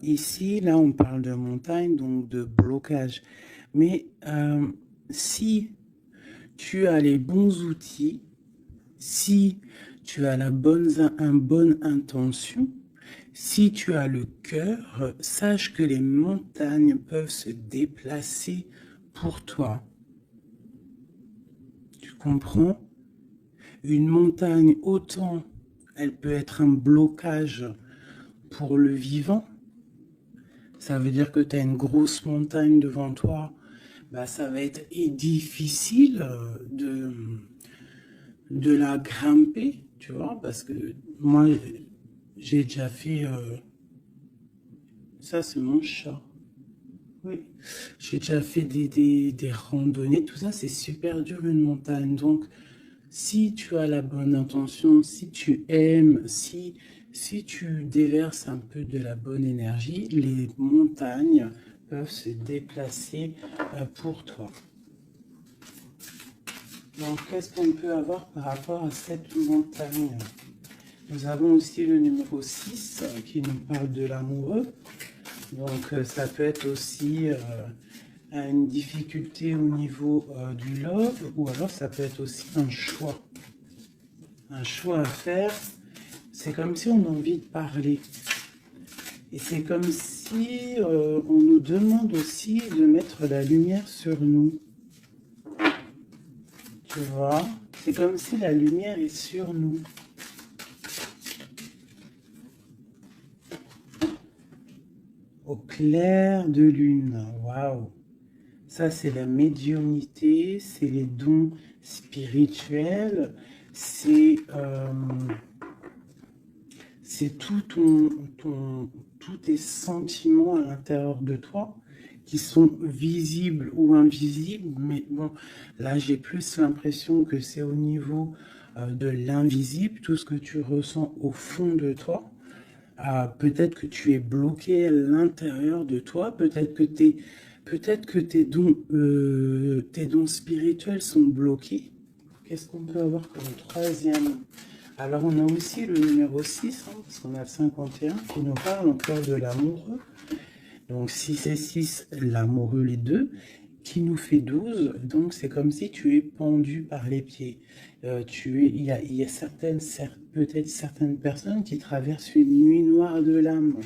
Ici, là, on parle de montagne, donc de blocage. Mais si tu as les bons outils, si tu as une bonne intention, si tu as le cœur, sache que les montagnes peuvent se déplacer pour toi. Tu comprends? Une montagne, autant elle peut être un blocage pour le vivant. Ça veut dire que tu as une grosse montagne devant toi. Bah, ça va être difficile de la grimper, tu vois, parce que moi, j'ai déjà fait... ça, c'est mon chat. Oui. J'ai déjà fait des randonnées, tout ça, c'est super dur une montagne. Donc, si tu as la bonne intention, si tu aimes, si tu déverses un peu de la bonne énergie, les montagnes peuvent se déplacer pour toi. Donc, qu'est-ce qu'on peut avoir par rapport à cette montagne? Nous avons aussi le numéro 6 qui nous parle de l'amoureux. Donc, ça peut être aussi une difficulté au niveau du love, ou alors ça peut être aussi un choix. Un choix à faire. C'est comme si on a envie de parler. Et c'est comme si on nous demande aussi de mettre la lumière sur nous. Tu vois? C'est comme si la lumière est sur nous. Au clair de lune. Waouh! Ça, c'est la médiumnité, c'est les dons spirituels, c'est tous tes sentiments à l'intérieur de toi qui sont visibles ou invisibles. Mais bon, là, j'ai plus l'impression que c'est au niveau de l'invisible, tout ce que tu ressens au fond de toi. Peut-être que tu es bloqué à l'intérieur de toi, peut-être que tes dons spirituels sont bloqués. Qu'est-ce qu'on peut avoir comme troisième? Alors on a aussi le numéro 6, hein, parce qu'on a le 51 qui nous parle encore de l'amoureux. Donc 6 et 6, l'amoureux les deux, qui nous fait 12. Donc c'est comme si tu es pendu par les pieds. Il y a peut-être certaines personnes qui traversent une nuit noire de l'âme.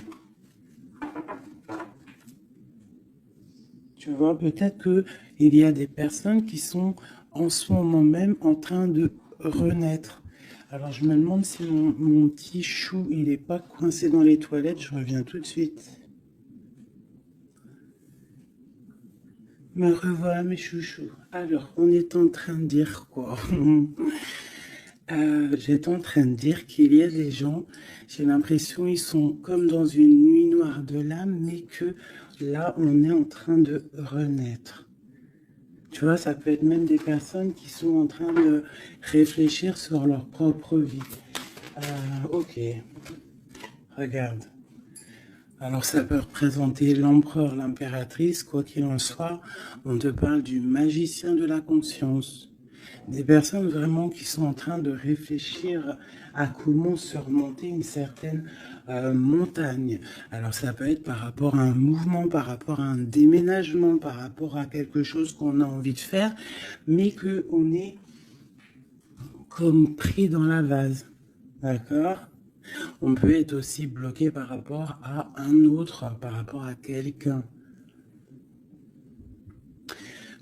Tu vois, peut-être qu'il y a des personnes qui sont en ce moment même en train de renaître. Alors je me demande si mon petit chou, il n'est pas coincé dans les toilettes. Je reviens tout de suite. Me revoilà mes chouchous. Alors, on est en train de dire quoi? J'étais en train de dire qu'il y a des gens, j'ai l'impression ils sont comme dans une nuit noire de l'âme, mais que là, on est en train de renaître. Tu vois, ça peut être même des personnes qui sont en train de réfléchir sur leur propre vie. Ok, regarde. Alors ça peut représenter l'empereur, l'impératrice, quoi qu'il en soit. On te parle du magicien de la conscience. Des personnes vraiment qui sont en train de réfléchir à comment surmonter une certaine montagne. Alors ça peut être par rapport à un mouvement, par rapport à un déménagement, par rapport à quelque chose qu'on a envie de faire, mais qu'on est comme pris dans la vase. D'accord? On peut être aussi bloqué par rapport à un autre, par rapport à quelqu'un.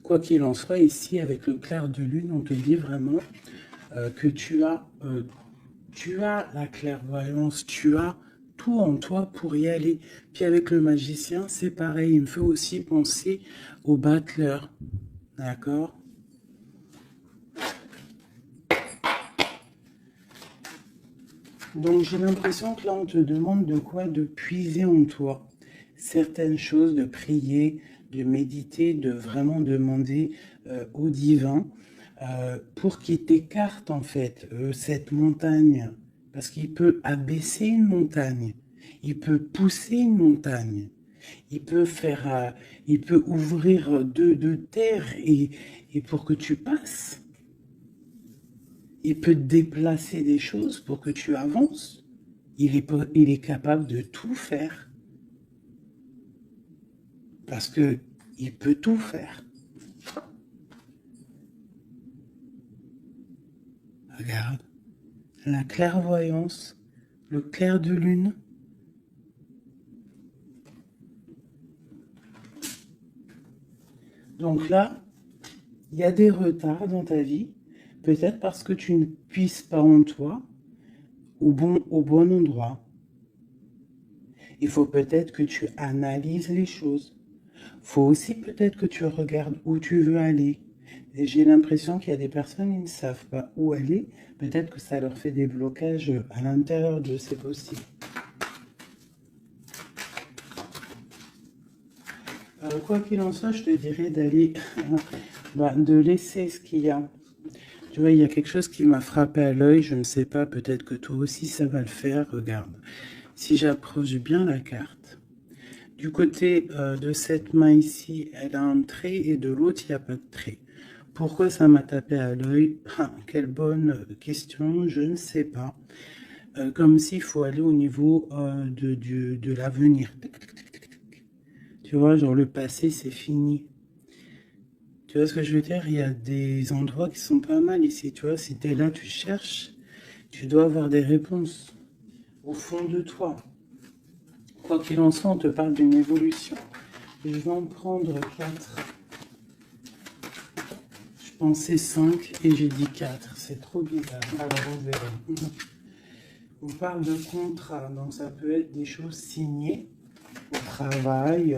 Quoi qu'il en soit, ici, avec le clair de lune, on te dit vraiment que tu as la clairvoyance, tu as tout en toi pour y aller. Puis avec le magicien, c'est pareil, il me fait aussi penser au battleur. D'accord? Donc j'ai l'impression que là, on te demande de quoi? De puiser en toi certaines choses, de prier, de méditer, de vraiment demander au divin pour qu'il t'écarte en fait cette montagne. Parce qu'il peut abaisser une montagne, il peut pousser une montagne, il peut ouvrir deux terres et pour que tu passes. Il peut déplacer des choses pour que tu avances. Il est capable de tout faire. Parce que il peut tout faire. Regarde, la clairvoyance, le clair de lune. Donc là, il y a des retards dans ta vie, peut-être parce que tu ne puisses pas en toi au bon endroit. Il faut peut-être que tu analyses les choses. Il faut aussi peut-être que tu regardes où tu veux aller. Et j'ai l'impression qu'il y a des personnes qui ne savent pas où aller. Peut-être que ça leur fait des blocages à l'intérieur d'eux, c'est possible. Quoi qu'il en soit, je te dirais d'aller, de laisser ce qu'il y a. Tu vois, il y a quelque chose qui m'a frappé à l'œil, je ne sais pas, peut-être que toi aussi ça va le faire, regarde. Si j'approche bien la carte, du côté de cette main ici, elle a un trait et de l'autre, il n'y a pas de trait. Pourquoi ça m'a tapé à l'œil? Quelle bonne question, je ne sais pas. Comme s'il faut aller au niveau de l'avenir. Tu vois, genre le passé, c'est fini. Tu vois ce que je veux dire? Il y a des endroits qui sont pas mal ici. Tu vois, si tu es là, tu cherches, tu dois avoir des réponses au fond de toi. Quoi qu'il en soit, on te parle d'une évolution. Je vais en prendre 4. Je pensais 5 et j'ai dit 4. C'est trop bizarre. Alors on verra. On parle de contrat, donc ça peut être des choses signées au travail,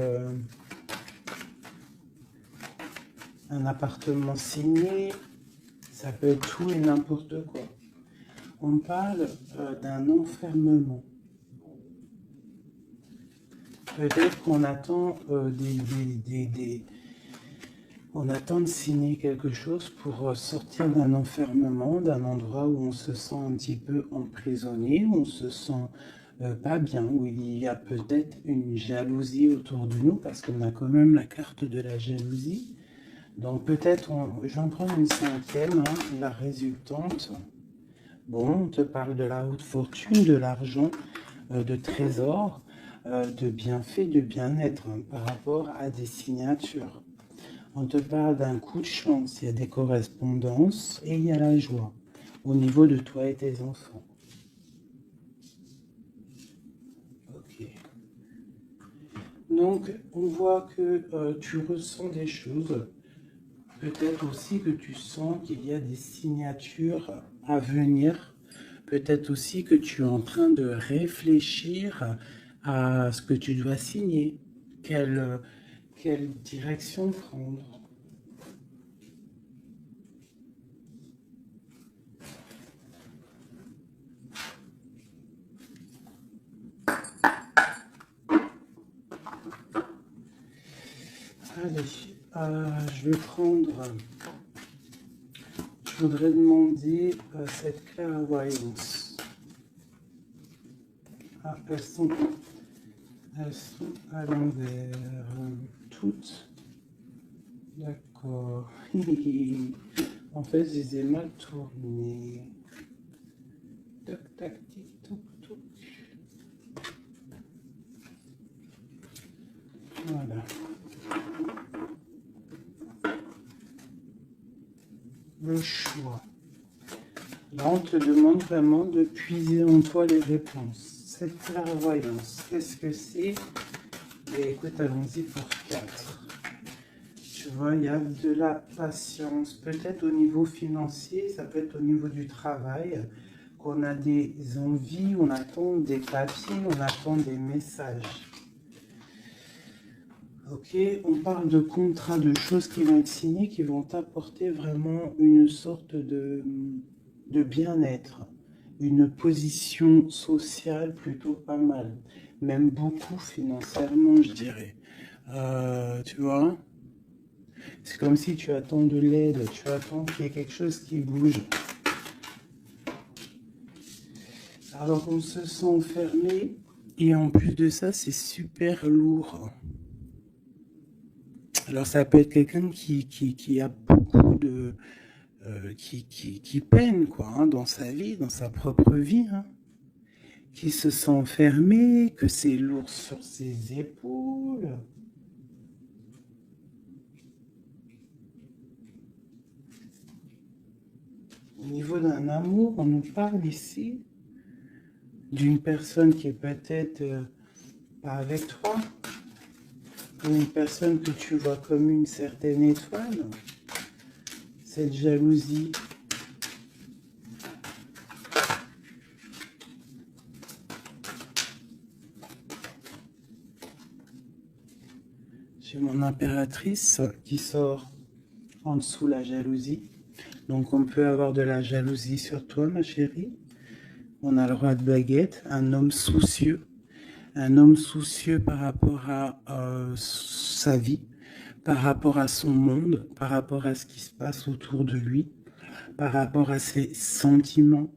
un appartement signé, ça peut être tout et n'importe quoi. On parle d'un enfermement. Peut-être qu'on attend on attend de signer quelque chose pour sortir d'un enfermement, d'un endroit où on se sent un petit peu emprisonné, où on se sent pas bien, où il y a peut-être une jalousie autour de nous, parce qu'on a quand même la carte de la jalousie. Donc peut-être, je vais en prendre une 5e, la résultante. Bon, on te parle de la haute fortune, de l'argent, de trésors, de bienfaits, de bien-être par rapport à des signatures. On te parle d'un coup de chance, il y a des correspondances et il y a la joie au niveau de toi et tes enfants. Ok. Donc, on voit que tu ressens des choses. Peut-être aussi que tu sens qu'il y a des signatures à venir. Peut-être aussi que tu es en train de réfléchir à ce que tu dois signer. Quelle direction prendre. Allez, je vais prendre... Je voudrais demander cette clairvoyance. Ah, elles sont à l'envers. Toutes. D'accord. En fait, je les ai mal tournées. Tac, tac, tic, toc, toc. Voilà. Le choix. Là, on te demande vraiment de puiser en toi les réponses. Cette clairvoyance, qu'est-ce que c'est? Et écoute, allons-y pour 4. Tu vois, il y a de la patience. Peut-être au niveau financier, ça peut être au niveau du travail, qu'on a des envies, on attend des papiers, on attend des messages. Ok, on parle de contrats, de choses qui vont être signées, qui vont apporter vraiment une sorte de bien-être, une position sociale plutôt pas mal, même beaucoup financièrement, je dirais. Tu vois, c'est comme si tu attends de l'aide, tu attends qu'il y ait quelque chose qui bouge. Alors on se sent enfermé et en plus de ça, c'est super lourd. Alors ça peut être quelqu'un qui a beaucoup de... qui peine quoi, dans sa vie, dans sa propre vie, qui se sent enfermé, que c'est lourd sur ses épaules. Au niveau d'un amour, on nous parle ici d'une personne qui est peut-être pas avec toi, ou une personne que tu vois comme une certaine étoile. Cette jalousie. J'ai mon impératrice qui sort en dessous la jalousie. Donc on peut avoir de la jalousie sur toi, ma chérie. On a le roi de baguette, un homme soucieux. Un homme soucieux par rapport à sa vie, par rapport à son monde, par rapport à ce qui se passe autour de lui, par rapport à ses sentiments,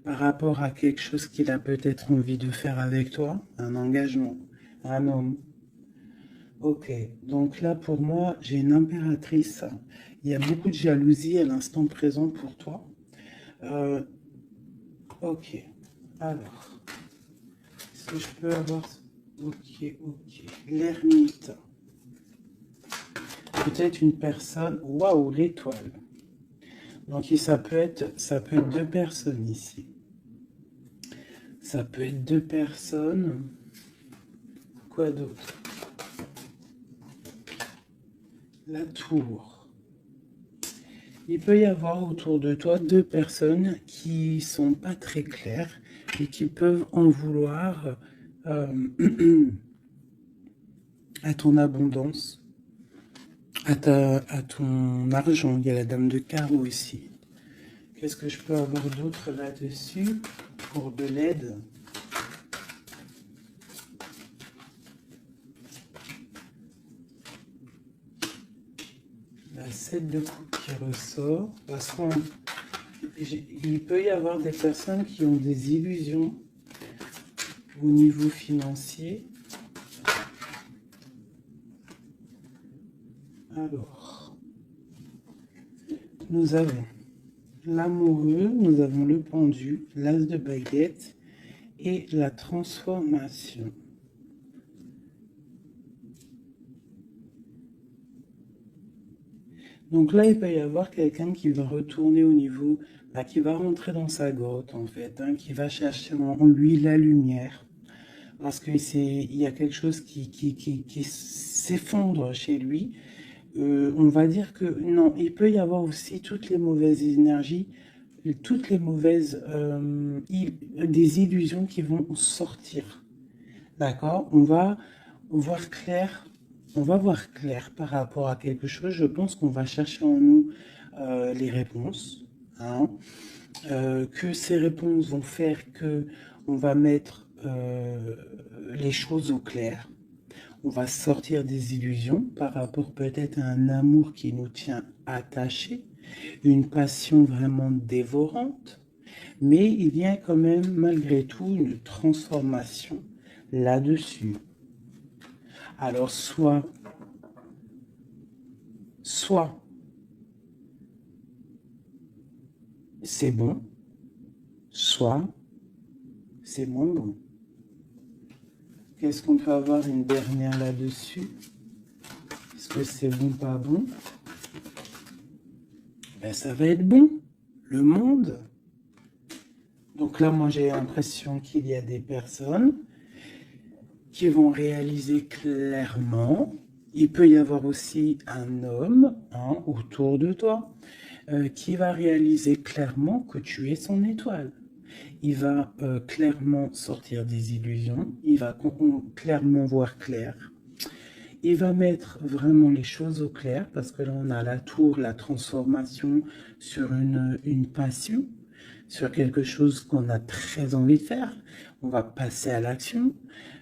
par rapport à quelque chose qu'il a peut-être envie de faire avec toi, un engagement, un homme. Ok, donc là pour moi, j'ai une impératrice. Il y a beaucoup de jalousie à l'instant présent pour toi. Ok, alors, est-ce que je peux avoir... Ok, ok. L'ermite. Peut-être une personne... Waouh, l'étoile. Donc ça peut être deux personnes ici. Ça peut être deux personnes. Quoi d'autre? La tour. Il peut y avoir autour de toi deux personnes qui sont pas très claires et qui peuvent en vouloir à ton abondance, à ton argent. Il y a la dame de carreau ici. Qu'est-ce que je peux avoir d'autre là-dessus pour de l'aide? La 7 de coupe qui ressort. Parce qu'il peut y avoir des personnes qui ont des illusions au niveau financier. Alors, nous avons l'amoureux, nous avons le pendu, l'as de baguette et la transformation. Donc là, il peut y avoir quelqu'un qui va retourner au niveau, qui va rentrer dans sa grotte en fait, qui va chercher en lui la lumière. Parce qu'il y a quelque chose qui s'effondre chez lui. On va dire que non, il peut y avoir aussi toutes les mauvaises énergies, toutes les mauvaises des illusions qui vont sortir. D'accord? On va voir clair. On va voir clair par rapport à quelque chose. Je pense qu'on va chercher en nous les réponses. Hein, que ces réponses vont faire que on va mettre les choses au clair. On va sortir des illusions par rapport peut-être à un amour qui nous tient attachés, une passion vraiment dévorante, mais il y a quand même malgré tout une transformation là-dessus. Alors soit c'est bon, soit c'est moins bon. Qu'est-ce qu'on peut avoir une dernière là-dessus? Est-ce que c'est bon, pas bon? Ben, ça va être bon. Le monde. Donc là, moi, j'ai l'impression qu'il y a des personnes qui vont réaliser clairement. Il peut y avoir aussi un homme autour de toi qui va réaliser clairement que tu es son étoile. Il va clairement sortir des illusions. Il va clairement voir clair. Il va mettre vraiment les choses au clair parce que là, on a la tour, la transformation sur une passion, sur quelque chose qu'on a très envie de faire. On va passer à l'action.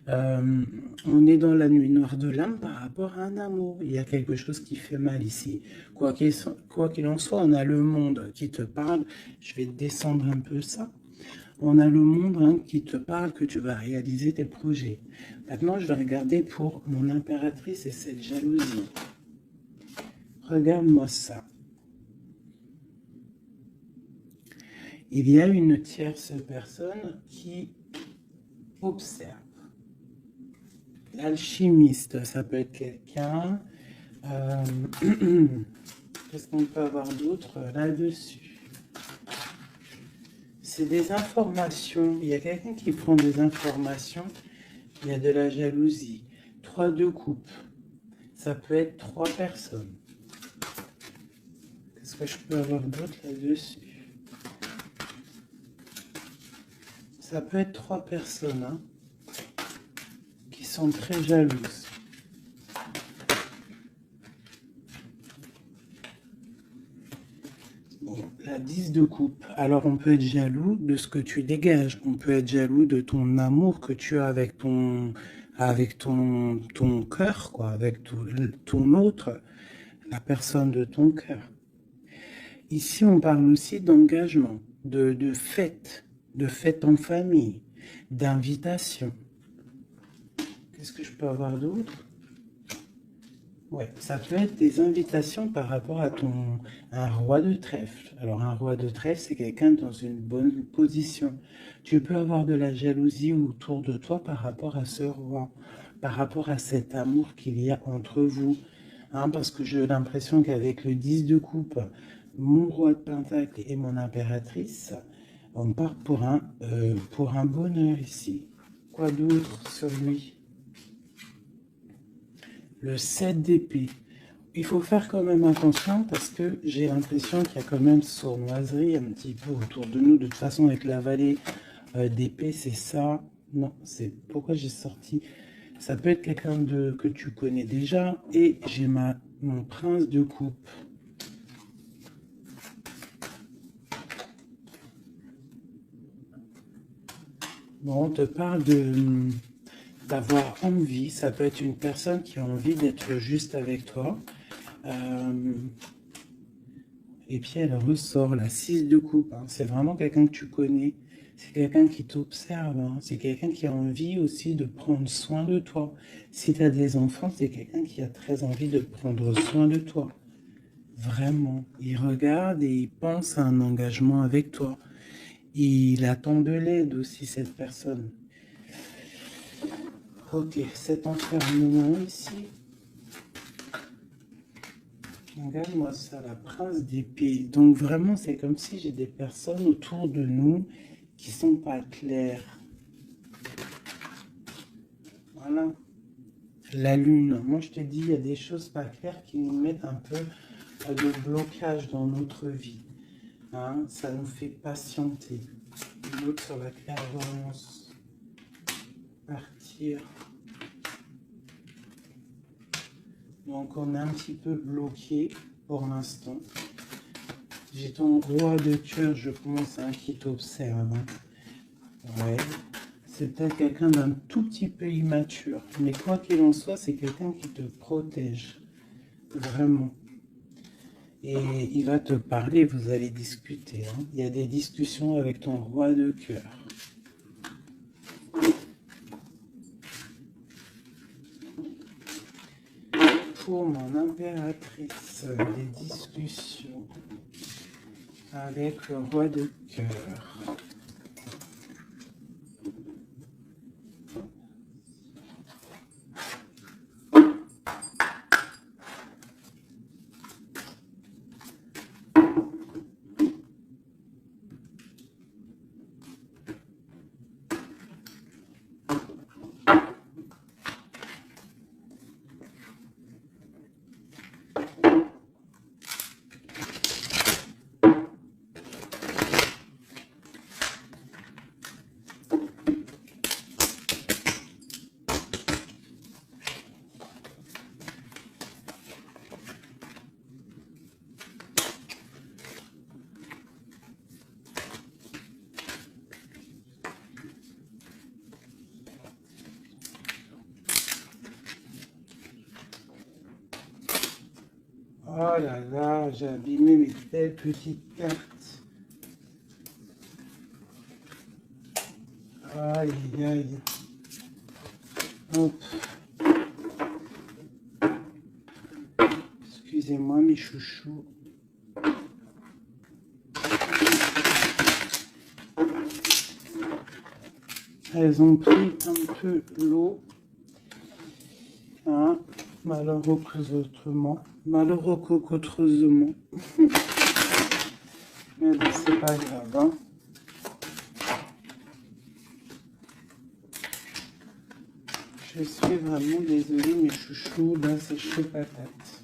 On est dans la nuit noire de l'âme par rapport à un amour. Il y a quelque chose qui fait mal ici. Quoi qu'il en soit, on a le monde qui te parle. Je vais descendre un peu ça. On a le monde qui te parle que tu vas réaliser tes projets. Maintenant, je vais regarder pour mon impératrice et cette jalousie. Regarde-moi ça. Il y a une tierce personne qui observe. L'alchimiste, ça peut être quelqu'un. Qu'est-ce qu'on peut avoir d'autre là-dessus? c'est des informations. Il y a quelqu'un qui prend des informations. Il y a de la jalousie. 3 de coupe. Ça peut être 3 personnes. Qu'est-ce que je peux avoir d'autre là-dessus? Ça peut être 3 personnes hein, qui sont très jalouses. Bon, la 10 de coupe. Alors on peut être jaloux de ce que tu dégages. On peut être jaloux de ton amour que tu as avec ton cœur, quoi, avec ton autre, la personne de ton cœur. Ici, on parle aussi d'engagement, de fête en famille, d'invitation. Qu'est-ce que je peux avoir d'autre? Ouais, ça peut être des invitations par rapport à un roi de trèfle. Alors, un roi de trèfle, c'est quelqu'un dans une bonne position. Tu peux avoir de la jalousie autour de toi par rapport à ce roi, par rapport à cet amour qu'il y a entre vous. Hein, parce que j'ai l'impression qu'avec le 10 de coupe, mon roi de pentacle et mon impératrice, on part pour un bonheur ici. Quoi d'autre sur lui? Le 7 d'épée. Il faut faire quand même attention parce que j'ai l'impression qu'il y a quand même sournoiserie un petit peu autour de nous. De toute façon, avec la vallée d'épée, c'est ça. Non, c'est pourquoi j'ai sorti. Ça peut être quelqu'un que tu connais déjà. Et j'ai mon prince de coupe. Bon, on te parle d'avoir envie. Ça peut être une personne qui a envie d'être juste avec toi. Et puis elle ressort la 6 de coupe. Hein. C'est vraiment quelqu'un que tu connais. C'est quelqu'un qui t'observe. Hein. C'est quelqu'un qui a envie aussi de prendre soin de toi. Si tu as des enfants, c'est quelqu'un qui a très envie de prendre soin de toi. Vraiment. Il regarde et il pense à un engagement avec toi. Il attend de l'aide aussi, cette personne. Ok, cet enfermement ici. Regarde-moi ça, la prince d'épée. Donc vraiment, c'est comme si j'ai des personnes autour de nous qui sont pas claires. Voilà. La lune. Moi, je te dis, il y a des choses pas claires qui nous mettent un peu de blocage dans notre vie. Hein, ça nous fait patienter. L'autre sur la clairvoyance. Partir. Donc, on est un petit peu bloqué pour l'instant. J'ai ton roi de cœur, je pense, hein, qui t'observe. Hein. Ouais. C'est peut-être quelqu'un d'un tout petit peu immature. Mais quoi qu'il en soit, c'est quelqu'un qui te protège. Vraiment. Et il va te parler, vous allez discuter. Hein. Il y a des discussions avec ton roi de cœur. Pour mon impératrice, des discussions avec le roi de cœur. Oh là là, j'ai abîmé mes belles petites cartes. Aïe, aïe. Hop. Excusez-moi mes chouchous. Elles ont pris un peu l'eau. Hein, malheureusement. Mais bon, c'est pas grave. Hein. Je suis vraiment désolée, mes chouchous, là, c'est chaud patate.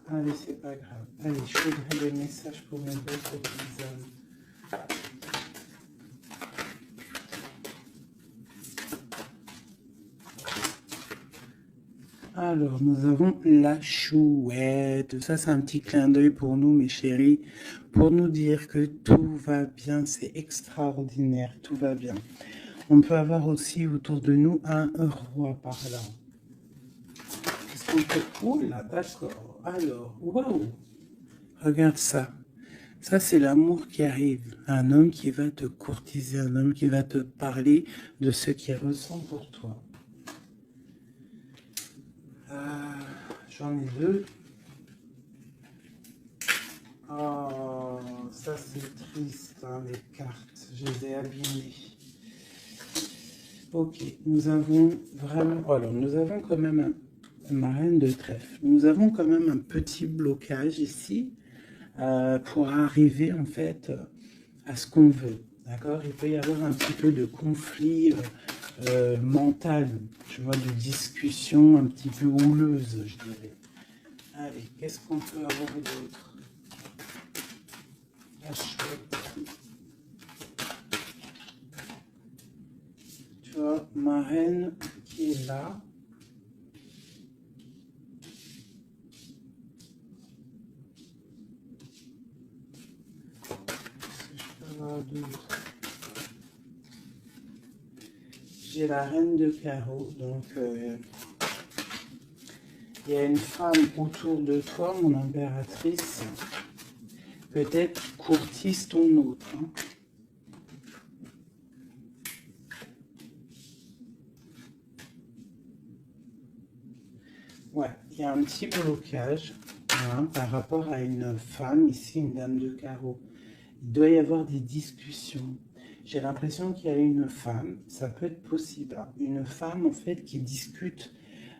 Allez, c'est pas grave. Allez, je voudrais des messages pour mes belles petites âmes. Alors, nous avons la chouette. Ça, c'est un petit clin d'œil pour nous, mes chéris, pour nous dire que tout va bien. C'est extraordinaire, tout va bien. On peut avoir aussi autour de nous un roi par là. Qu'est-ce qu'on peut... Oh là, d'accord. Alors, waouh. Regarde ça. Ça, c'est l'amour qui arrive. Un homme qui va te courtiser, un homme qui va te parler de ce qu'il ressent pour toi. J'en ai deux. Oh, ça c'est triste, hein, les cartes. Je les ai abîmées. Ok, nous avons vraiment... Alors, nous avons quand même ma reine de trèfle. Nous avons quand même un petit blocage ici pour arriver en fait à ce qu'on veut. D'accord? Il peut y avoir un petit peu de conflit mental, tu vois, de discussion un petit peu houleuse, je dirais. Allez, qu'est-ce qu'on peut avoir d'autre? La chouette. Tu vois, ma reine qui est là. Qu'est-ce que je peux avoir d'autre? J'ai la reine de carreau, donc il y a une femme autour de toi, mon impératrice, peut-être courtise ton autre. Hein. Ouais, il y a un petit blocage hein, par rapport à une femme, ici une dame de carreau. Il doit y avoir des discussions. J'ai l'impression qu'il y a une femme, ça peut être possible, hein, une femme en fait qui discute,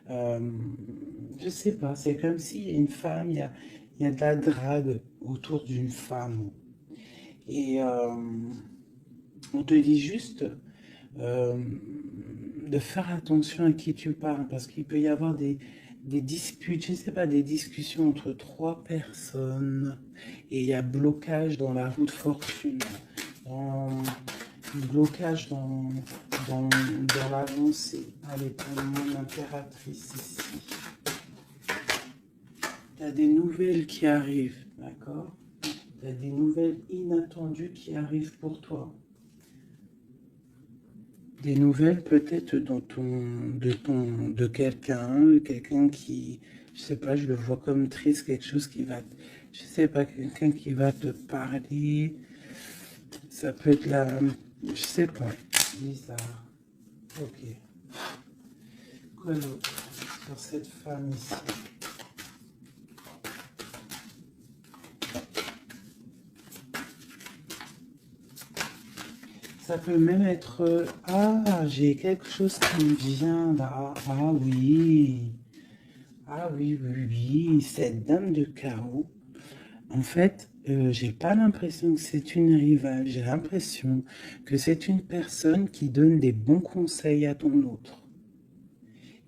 je sais pas, c'est comme s'il y a une femme, il y a de la drague autour d'une femme. Et on te dit juste de faire attention à qui tu parles, parce qu'il peut y avoir des disputes, je sais pas, des discussions entre trois personnes, et il y a blocage dans la roue de fortune, blocage dans l'avancée. Allez, pour mon impératrice ici. Tu as des nouvelles qui arrivent, d'accord? Tu as des nouvelles inattendues qui arrivent pour toi. Des nouvelles peut-être de quelqu'un qui, je sais pas, je le vois comme triste, quelque chose qui va, je sais pas, quelqu'un qui va te parler, ça peut être la, je sais pas, bizarre. Ok. Quoi d'autre sur cette femme ici? Ça peut même être... Ah, j'ai quelque chose qui me vient là. Ah oui. Ah oui, oui, oui. Cette dame de carreau. En fait, j'ai pas l'impression que c'est une rivale. J'ai l'impression que c'est une personne qui donne des bons conseils à ton autre.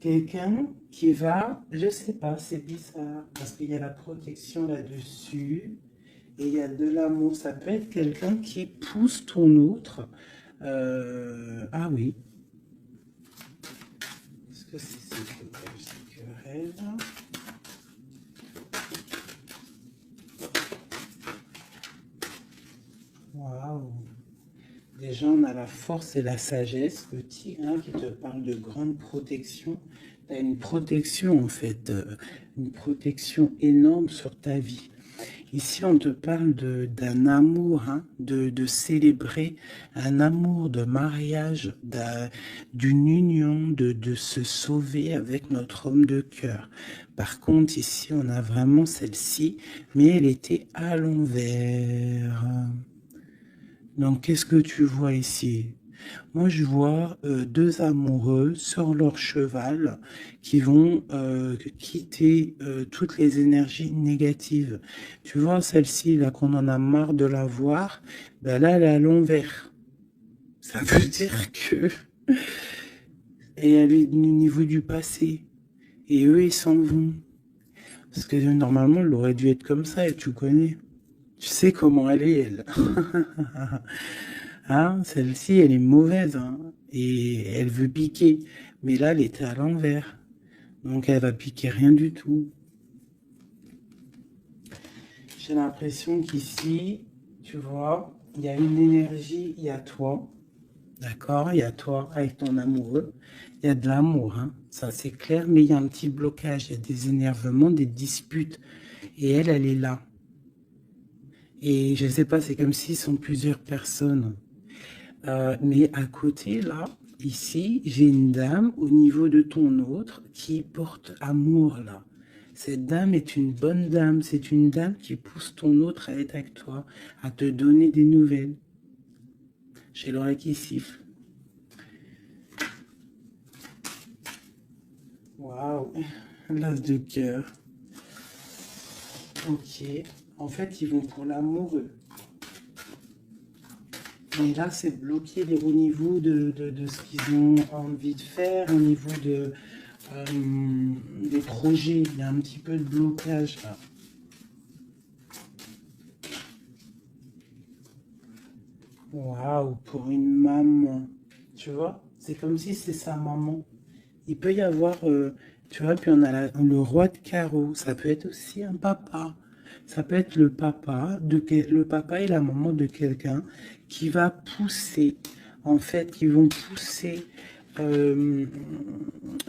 Quelqu'un qui va... Je sais pas, c'est bizarre. Parce qu'il y a la protection là-dessus. Et il y a de l'amour. Ça peut être quelqu'un qui pousse ton autre. Ah oui. Est-ce que c'est ces querelles? Waouh. Déjà, on a la force et la sagesse. Le tigre hein, qui te parle de grande protection. Tu as une protection en fait. Une protection énorme sur ta vie. Ici, on te parle d'un amour, hein, de célébrer un amour de mariage, d'une union, de se sauver avec notre homme de cœur. Par contre, ici, on a vraiment celle-ci, mais elle était à l'envers. Donc, qu'est-ce que tu vois ici? Moi, je vois deux amoureux sur leur cheval qui vont quitter toutes les énergies négatives. Tu vois, celle-ci, là, qu'on en a marre de la voir, ben là, elle est à l'envers. Ça veut dire que Et elle est au niveau du passé. Et eux, ils s'en vont. Parce que normalement, elle aurait dû être comme ça, et tu connais. Tu sais comment elle est, elle. Hein, celle-ci, elle est mauvaise, hein, et elle veut piquer. Mais là, elle était à l'envers. Donc, elle va piquer rien du tout. J'ai l'impression qu'ici, tu vois, il y a une énergie, il y a toi. D'accord? Il y a toi avec ton amoureux. Il y a de l'amour, hein. Ça c'est clair, mais il y a un petit blocage. Il y a des énervements, des disputes. Et elle est là. Et je sais pas, c'est comme s'ils sont plusieurs personnes. Mais à côté, là, ici, j'ai une dame au niveau de ton autre qui porte amour, là. Cette dame est une bonne dame. C'est une dame qui pousse ton autre à être avec toi, à te donner des nouvelles. J'ai l'oreille qui siffle. Waouh, l'as de cœur. Ok. En fait, ils vont pour l'amoureux. Mais là, c'est bloqué au niveau de ce qu'ils ont envie de faire, au niveau des projets. Il y a un petit peu de blocage là. Waouh, pour une maman. Tu vois, c'est comme si c'est sa maman. Il peut y avoir, tu vois, puis on a le roi de carreau. Ça peut être aussi un papa. Ça peut être le papa, le papa et la maman de quelqu'un qui va pousser, en fait, qui vont pousser euh,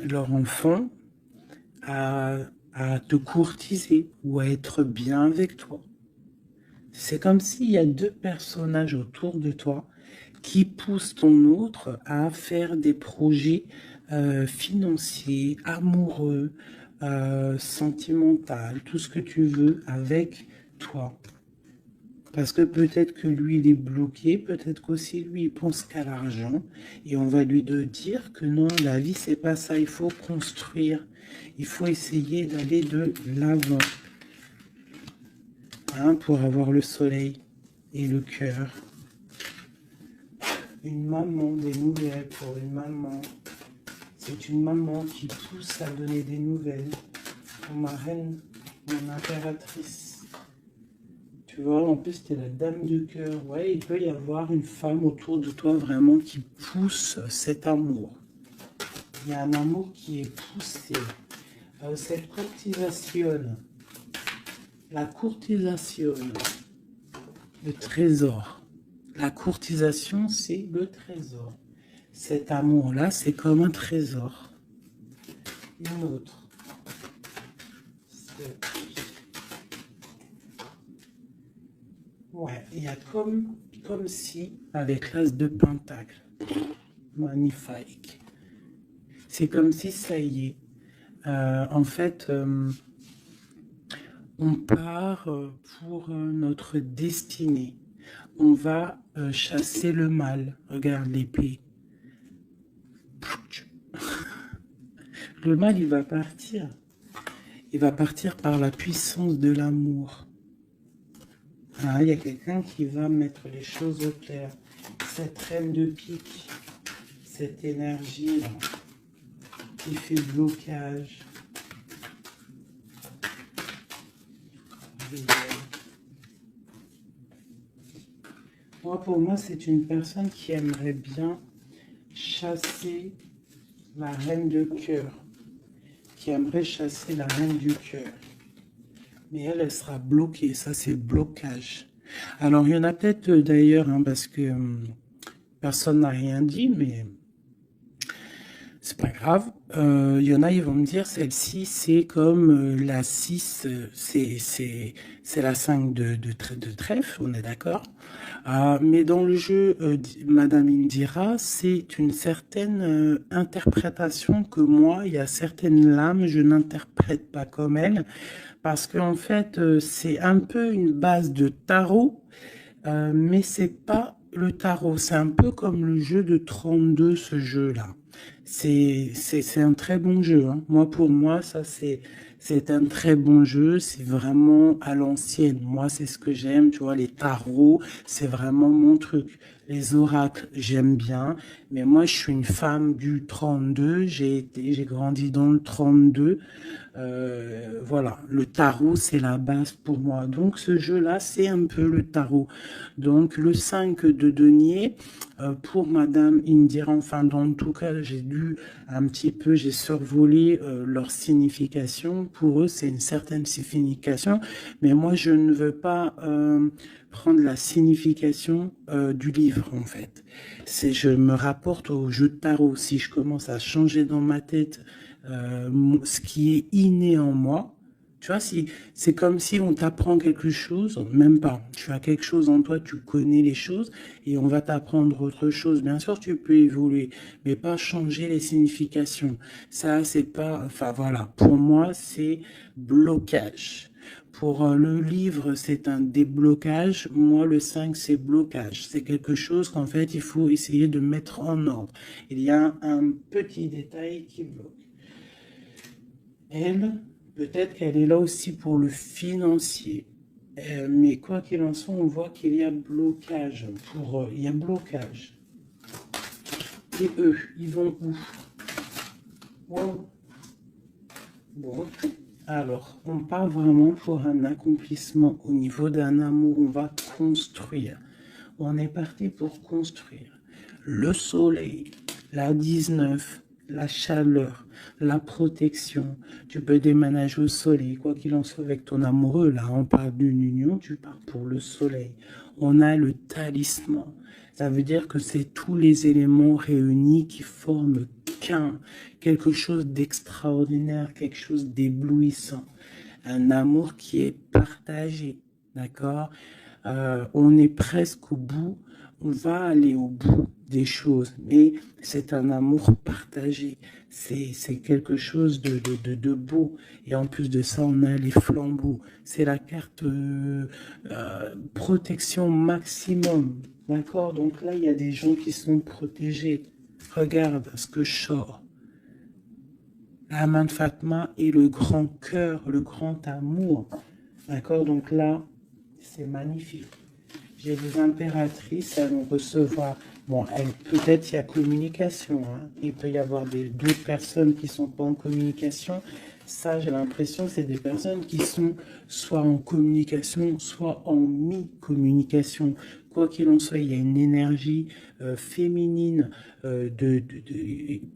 leur enfant à, à te courtiser ou à être bien avec toi. C'est comme s'il y a deux personnages autour de toi qui poussent ton autre à faire des projets financiers, amoureux, sentimentaux, tout ce que tu veux avec toi. Parce que peut-être que lui, il est bloqué, peut-être qu'aussi lui, il pense qu'à l'argent. Et on va lui dire que non, la vie, c'est pas ça. Il faut construire. Il faut essayer d'aller de l'avant, hein, pour avoir le soleil et le cœur. Une maman, des nouvelles pour une maman. C'est une maman qui pousse à donner des nouvelles pour ma reine, mon impératrice. Tu vois, en plus, t'es la dame de cœur. Ouais, il peut y avoir une femme autour de toi vraiment qui pousse cet amour. Il y a un amour qui est poussé. Cette courtisation, la courtisation, le trésor. La courtisation, c'est le trésor. Cet amour-là, c'est comme un trésor. Une autre. Ouais, il y a comme si, avec l'as de pentacle, magnifique. C'est comme si ça y est. En fait, on part pour notre destinée. On va chasser le mal. Regarde l'épée. Le mal, il va partir. Il va partir par la puissance de l'amour. Ah, il y a quelqu'un qui va mettre les choses au clair. Cette reine de pique, cette énergie là, qui fait blocage. Pour moi, c'est une personne qui aimerait bien chasser la reine de cœur. Qui aimerait chasser la reine du cœur. Mais elle sera bloquée. Ça, c'est blocage. Alors, il y en a peut-être d'ailleurs, hein, parce que personne n'a rien dit, mais c'est pas grave. Il y en a, ils vont me dire, celle-ci, c'est comme la 6, c'est la 5 de trèfle, on est d'accord. Mais dans le jeu, Madame Indira, c'est une certaine interprétation que moi, il y a certaines lames, je n'interprète pas comme elle, parce qu'en fait, c'est un peu une base de tarot, mais c'est pas le tarot. C'est un peu comme le jeu de 32, ce jeu-là. C'est un très bon jeu, hein. Moi, pour moi, ça, c'est un très bon jeu. C'est vraiment à l'ancienne. Moi, c'est ce que j'aime. Tu vois, les tarots, c'est vraiment mon truc. Les oracles, j'aime bien, mais moi, je suis une femme du 32, j'ai grandi dans le 32. Voilà, le tarot, c'est la base pour moi. Donc, ce jeu-là, c'est un peu le tarot. Donc, le 5 de denier, pour Madame Indira, enfin, dans tout cas, j'ai lu un petit peu, j'ai survolé leur signification. Pour eux, c'est une certaine signification, mais moi, je ne veux pas prendre la signification du livre, en fait. Je me rapporte au jeu de tarot. Si je commence à changer dans ma tête ce qui est inné en moi. Tu vois, si c'est comme si on t'apprend quelque chose, même pas. Tu as quelque chose en toi, tu connais les choses, et on va t'apprendre autre chose. Bien sûr, tu peux évoluer, mais pas changer les significations. Ça, c'est pas. Enfin voilà. Pour moi, c'est blocage. Pour le livre, c'est un déblocage. Moi, le 5, c'est blocage. C'est quelque chose qu'en fait, il faut essayer de mettre en ordre. Il y a un petit détail qui bloque. Elle, peut-être qu'elle est là aussi pour le financier. Mais quoi qu'il en soit, on voit qu'il y a blocage. Il y a blocage. Et eux, ils vont où? Wow. Bon, alors, on part vraiment pour un accomplissement au niveau d'un amour. On va construire. On est parti pour construire. Le soleil, la 19, la chaleur, la protection. Tu peux déménager au soleil, quoi qu'il en soit avec ton amoureux. Là, on parle d'une union, tu pars pour le soleil. On a le talisman. Ça veut dire que c'est tous les éléments réunis qui forment quelque chose d'extraordinaire, quelque chose d'éblouissant. Un amour qui est partagé, d'accord? On est presque au bout, on va aller au bout des choses, mais c'est un amour partagé, c'est quelque chose de beau, et en plus de ça, on a les flambeaux, c'est la carte protection maximum, d'accord? Donc là, il y a des gens qui sont protégés. Regarde ce que je sors. La main de Fatma et le grand cœur, le grand amour. D'accord? Donc là, c'est magnifique. J'ai des impératrices, elles vont recevoir. Bon, peut-être il y a communication. Hein. Il peut y avoir d'autres personnes qui ne sont pas en communication. Ça, j'ai l'impression que c'est des personnes qui sont soit en communication, soit en mi-communication. Quoi qu'il en soit, il y a une énergie féminine.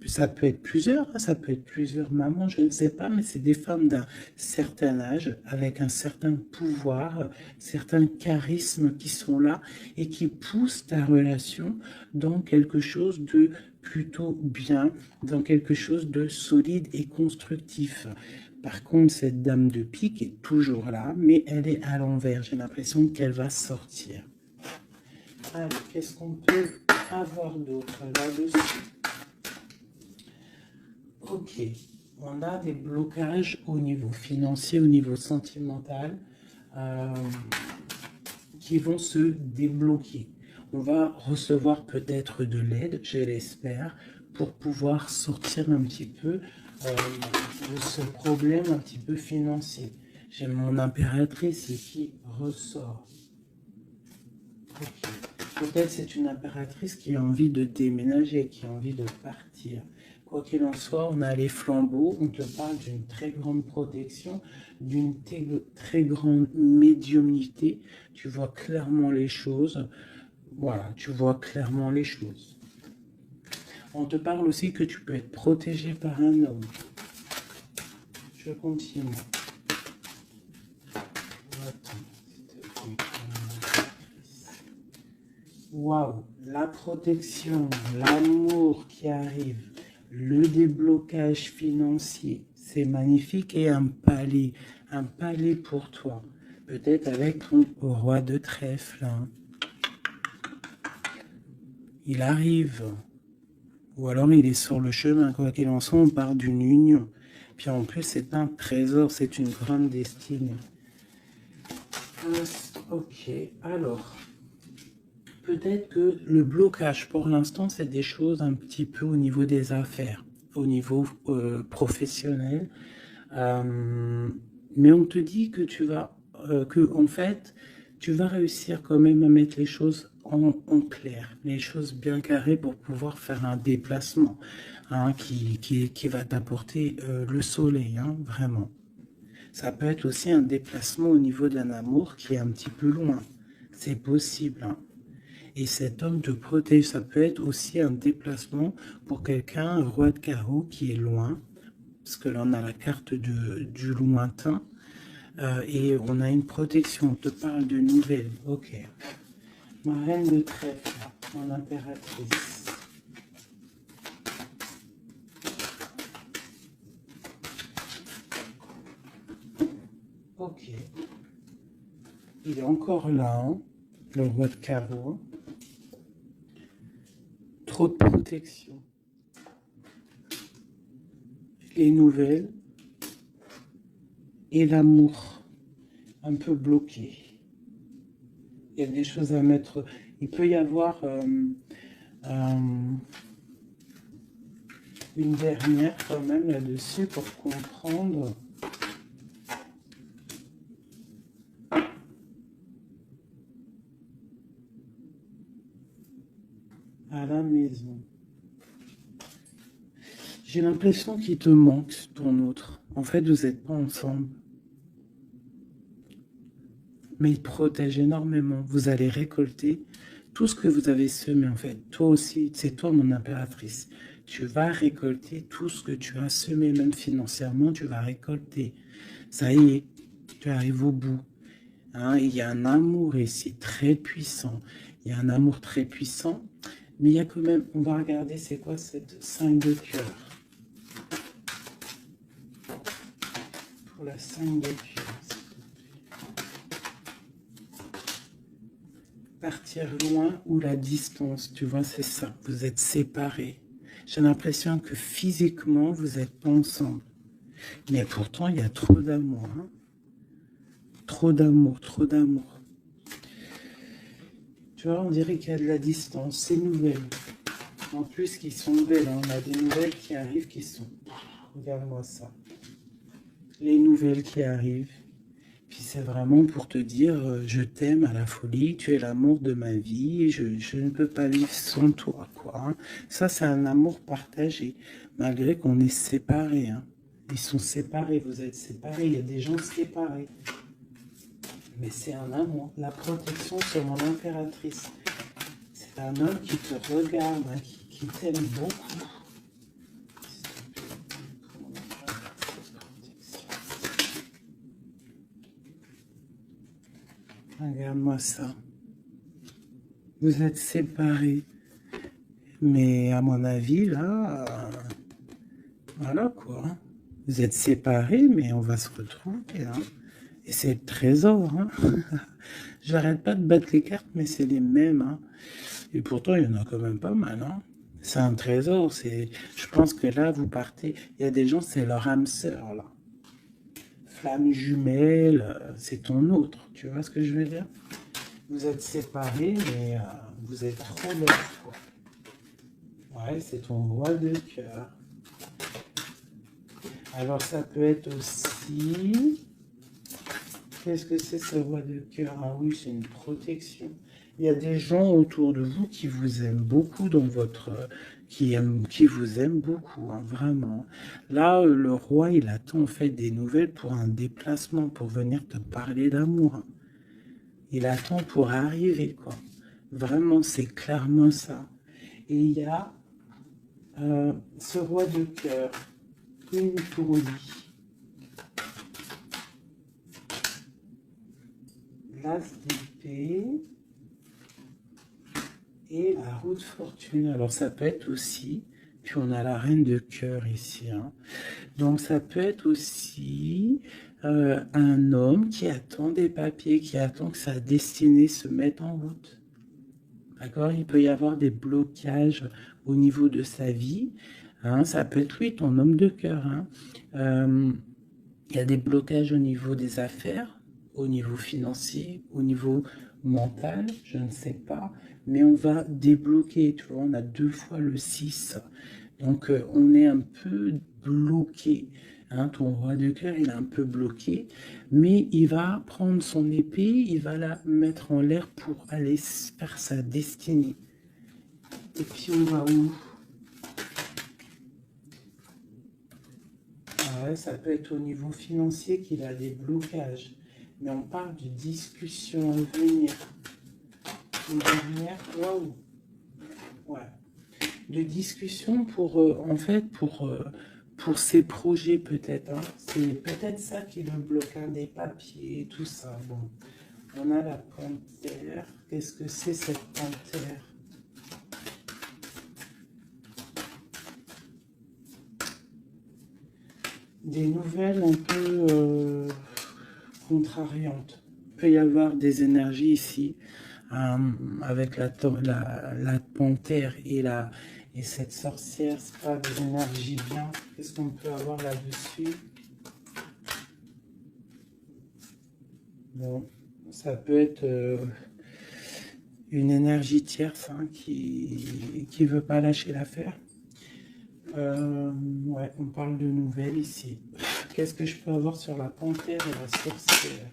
Ça peut être plusieurs, hein, ça peut être plusieurs mamans, je ne sais pas, mais c'est des femmes d'un certain âge, avec un certain pouvoir, certains charismes qui sont là et qui poussent ta relation dans quelque chose de plutôt bien, dans quelque chose de solide et constructif. Par contre, cette dame de pique est toujours là, mais elle est à l'envers. J'ai l'impression qu'elle va sortir. Alors, qu'est-ce qu'on peut avoir d'autre là-dessus? Ok, on a des blocages au niveau financier, au niveau sentimental, qui vont se débloquer. On va recevoir peut-être de l'aide, je l'espère, pour pouvoir sortir un petit peu de ce problème un petit peu financier. J'ai mon impératrice qui ressort. Okay. Peut-être c'est une impératrice qui a envie de déménager, qui a envie de partir. Quoi qu'il en soit, on a les flambeaux, on te parle d'une très grande protection, d'une très grande médiumnité. Tu vois clairement les choses. Voilà, tu vois clairement les choses. On te parle aussi que tu peux être protégé par un homme. Je continue. Waouh, la protection, l'amour qui arrive, le déblocage financier, c'est magnifique, et un palais pour toi. Peut-être avec ton roi de trèfle. Hein. Il arrive, ou alors il est sur le chemin, quoi qu'il en soit, on part d'une union. Puis en plus, c'est un trésor, c'est une grande destinée. Ok, alors... Peut-être que le blocage pour l'instant, c'est des choses un petit peu au niveau des affaires, au niveau professionnel. Mais on te dit que en fait, tu vas réussir quand même à mettre les choses en clair, les choses bien carrées pour pouvoir faire un déplacement hein, qui va t'apporter le soleil, hein, vraiment. Ça peut être aussi un déplacement au niveau d'un amour qui est un petit peu loin. C'est possible. Hein. Et cet homme te protège. Ça peut être aussi un déplacement pour quelqu'un, un roi de carreau qui est loin. Parce que là, on a la carte du lointain. Et on a une protection. On te parle de nouvelles. Ok. Ma reine de trèfle, mon impératrice. Ok. Il est encore là, hein, le roi de carreau. Trop de protection. Les nouvelles. Et l'amour. Un peu bloqué. Il y a des choses à mettre. Il peut y avoir une dernière quand même là-dessus pour comprendre. À la maison. J'ai l'impression qu'il te manque ton autre. En fait, vous n'êtes pas ensemble. Mais il protège énormément. Vous allez récolter tout ce que vous avez semé, en fait. Toi aussi, c'est toi mon impératrice. Tu vas récolter tout ce que tu as semé, même financièrement, tu vas récolter. Ça y est, tu arrives au bout. Hein, il y a un amour ici très puissant. Il y a un amour très puissant. Mais il y a quand même, on va regarder c'est quoi cette 5 de cœur. Pour la 5 de cœur. Partir loin ou la distance, tu vois, c'est ça. Vous êtes séparés. J'ai l'impression que physiquement, vous n'êtes pas ensemble. Mais pourtant, il y a trop d'amour. Hein. Trop d'amour, trop d'amour. Tu vois, on dirait qu'il y a de la distance. C'est nouvelle. En plus, qui sont belles. Hein. On a des nouvelles qui arrivent qui sont... Regarde-moi ça. Les nouvelles qui arrivent. Puis c'est vraiment pour te dire, je t'aime à la folie, tu es l'amour de ma vie, je ne peux pas vivre sans toi, quoi. Hein. Ça, c'est un amour partagé, malgré qu'on est séparés. Hein. Ils sont séparés, vous êtes séparés, il y a des gens séparés. Mais c'est un amour, la protection sur mon impératrice. C'est un homme qui te regarde, hein, qui t'aime beaucoup. Regarde-moi ça. Vous êtes séparés. Mais à mon avis, là, voilà quoi. Vous êtes séparés, mais on va se retrouver. Hein. Et c'est le trésor. Hein. J'arrête pas de battre les cartes, mais c'est les mêmes. Hein. Et pourtant, il y en a quand même pas mal. Hein. C'est un trésor. Je pense que là, vous partez. Il y a des gens, c'est leur âme sœur, là. Flamme jumelle, c'est ton autre. Tu vois ce que je veux dire? Vous êtes séparés, mais vous êtes trop l'autre. Ouais, c'est ton roi de cœur. Alors ça peut être aussi... Qu'est-ce que c'est ce roi de cœur? Ah oui, c'est une protection. Il y a des gens autour de vous qui vous aiment beaucoup dans votre... qui vous aiment beaucoup, hein, vraiment. Là, le roi, il attend en fait des nouvelles pour un déplacement, pour venir te parler d'amour. Hein. Il attend pour arriver, quoi. Vraiment, c'est clairement ça. Et il y a ce roi de cœur, une pour lui. L'as d'épée et la roue de fortune. Alors ça peut être aussi, puis on a la reine de cœur ici. Hein. Donc ça peut être aussi un homme qui attend des papiers, qui attend que sa destinée se mette en route. D'accord? Il peut y avoir des blocages au niveau de sa vie. Hein, ça peut être, oui, ton homme de cœur. Hein. Il y a des blocages au niveau des affaires, au niveau financier, au niveau mental, je ne sais pas. Mais on va débloquer, tu vois, on a 2 fois le 6. Donc, on est un peu bloqué. Hein, ton roi de cœur, il est un peu bloqué, mais il va prendre son épée, il va la mettre en l'air pour aller faire sa destinée. Et puis on va où? Ah ouais, ça peut être au niveau financier qu'il a des blocages. Mais on parle de discussion à venir. Une dernière, waouh! Ouais. De discussion pour, en fait, pour ses projets peut-être. Hein. C'est peut-être ça qui le bloque, hein, des papiers, tout ça. Bon, on a la panthère. Qu'est-ce que c'est cette panthère? Des nouvelles un peu contrariantes. Il peut y avoir des énergies ici. Avec la panthère et cette sorcière, c'est pas des énergies bien. Qu'est-ce qu'on peut avoir là-dessus? Bon, ça peut être une énergie tierce, hein, qui veut pas lâcher l'affaire. Ouais, on parle de nouvelles ici. Qu'est-ce que je peux avoir sur la panthère et la sorcière?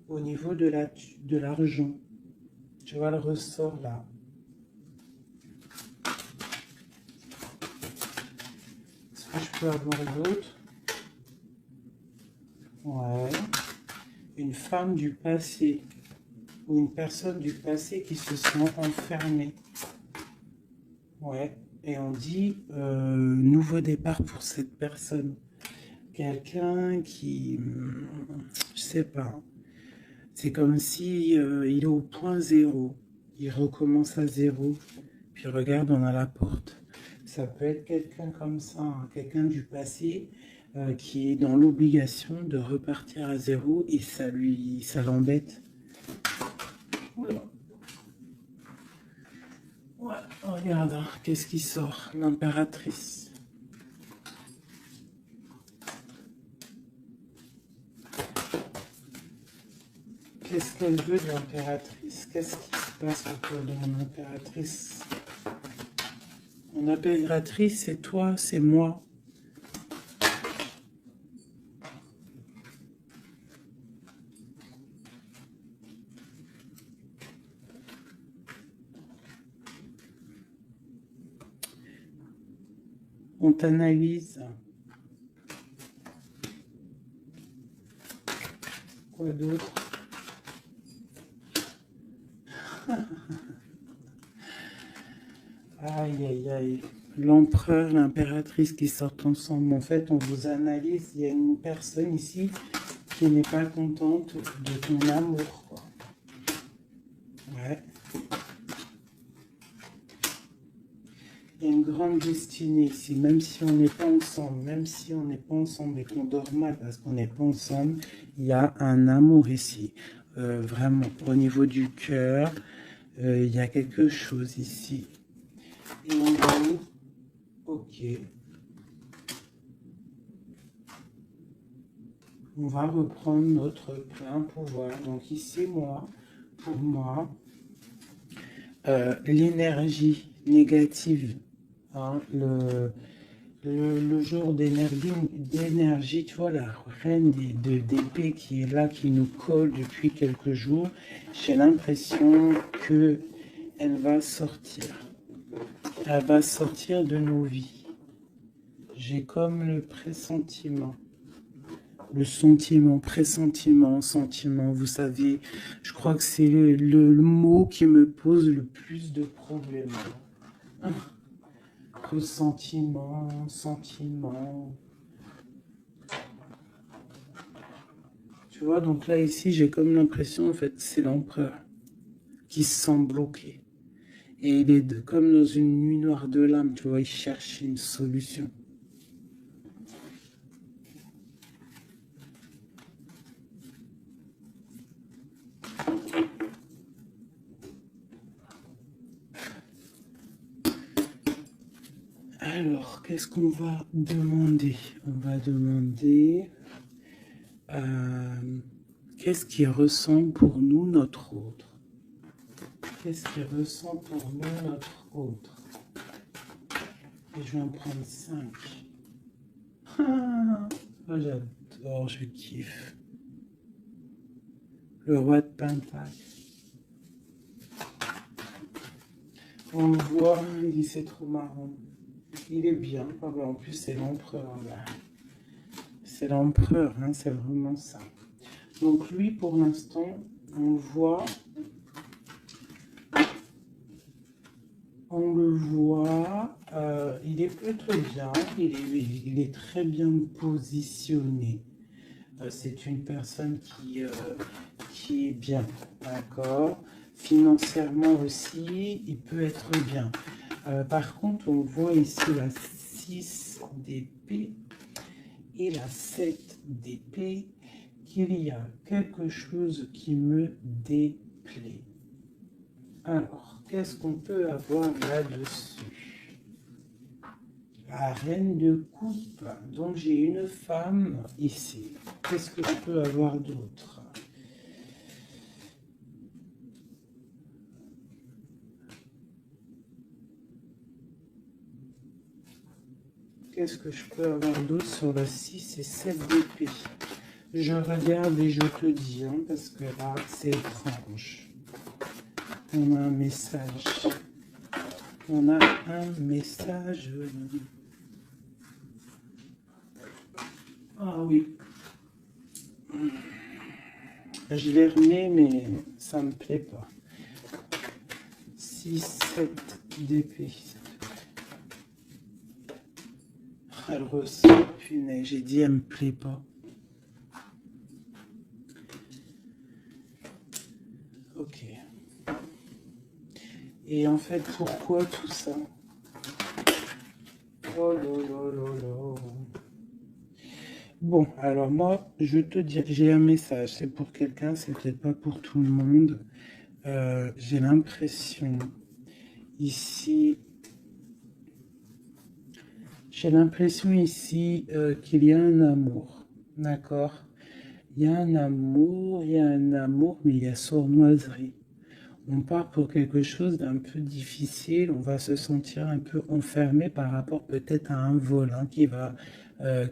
Au niveau de l'argent, tu vois le ressort là. Est-ce que je peux avoir d'autres? Ouais. Une femme du passé ou une personne du passé qui se sent enfermée. Ouais. Et on dit nouveau départ pour cette personne. Quelqu'un qui, je sais pas. C'est comme si il est au point zéro. Il recommence à zéro. Puis regarde, on a la porte. Ça peut être quelqu'un comme ça, hein, quelqu'un du passé qui est dans l'obligation de repartir à zéro et ça l'embête. Ouais, regarde, hein, qu'est-ce qui sort? L'impératrice. Qu'est-ce qu'elle veut de l'impératrice? Qu'est-ce qui se passe autour de mon impératrice? Mon impératrice, c'est toi, c'est moi. On t'analyse. Quoi d'autre? Aïe, aïe, aïe. L'empereur, l'impératrice qui sortent ensemble. En fait, on vous analyse. Il y a une personne ici qui n'est pas contente de ton amour, quoi. Ouais. Il y a une grande destinée ici, même si on n'est pas ensemble, même si on n'est pas ensemble et qu'on dort mal parce qu'on n'est pas ensemble, il y a un amour ici. Vraiment, au niveau du cœur, il y a quelque chose ici. Et on va où? Ok. On va reprendre notre plein pouvoir. Donc ici, moi, pour moi, l'énergie négative, hein, le genre d'énergie, tu vois, la reine d'épée qui est là, qui nous colle depuis quelques jours, j'ai l'impression que elle va sortir. Elle va sortir de nos vies. J'ai comme le pressentiment. Le sentiment, pressentiment, sentiment, vous savez, je crois que c'est le mot qui me pose le plus de problèmes. Pressentiment, sentiment. Tu vois, donc là, ici, j'ai comme l'impression, en fait, c'est l'empereur qui se sent bloqué. Et il est comme dans une nuit noire de l'âme, tu vois, il cherche une solution. Alors, qu'est-ce qu'on va demander? On va demander qu'est-ce qui ressemble pour nous notre autre? Qu'est-ce qu'il ressent pour nous, notre autre? Et je vais en prendre 5. Ah, oh, j'adore, je kiffe. Le roi de Pentacle. On le voit, il dit c'est trop marrant. Il est bien. Ah bah, en plus, c'est l'empereur. C'est l'empereur, hein, c'est vraiment ça. Donc lui, pour l'instant, on le voit. Il est plutôt bien. Il est très bien positionné. C'est une personne qui est bien, d'accord. Financièrement aussi, il peut être bien. Par contre, on voit ici la 6 d'épée et la 7 d'épée, qu'il y a quelque chose qui me déplaît. Alors, qu'est-ce qu'on peut avoir là-dessus? La reine de coupe. Donc, j'ai une femme ici. Qu'est-ce que je peux avoir d'autre? Qu'est-ce que je peux avoir d'autre sur la 6 et 7 d'épée? Je regarde et je te dis, hein, parce que là, c'est étrange. On a un message. On a un message. Ah oui. Je l'ai remis, mais ça me plaît pas. 6, 7 d'épée. Elle ressent, punaise, j'ai dit, elle me plaît pas. Ok. Et en fait, pourquoi tout ça? Oh là là là là. Bon, alors moi, je te dis, j'ai un message. C'est pour quelqu'un, c'est peut-être pas pour tout le monde. J'ai l'impression ici... J'ai l'impression ici qu'il y a un amour. D'accord? Il y a un amour, mais il y a sournoiserie. On part pour quelque chose d'un peu difficile, on va se sentir un peu enfermé par rapport peut-être à un volant qui va,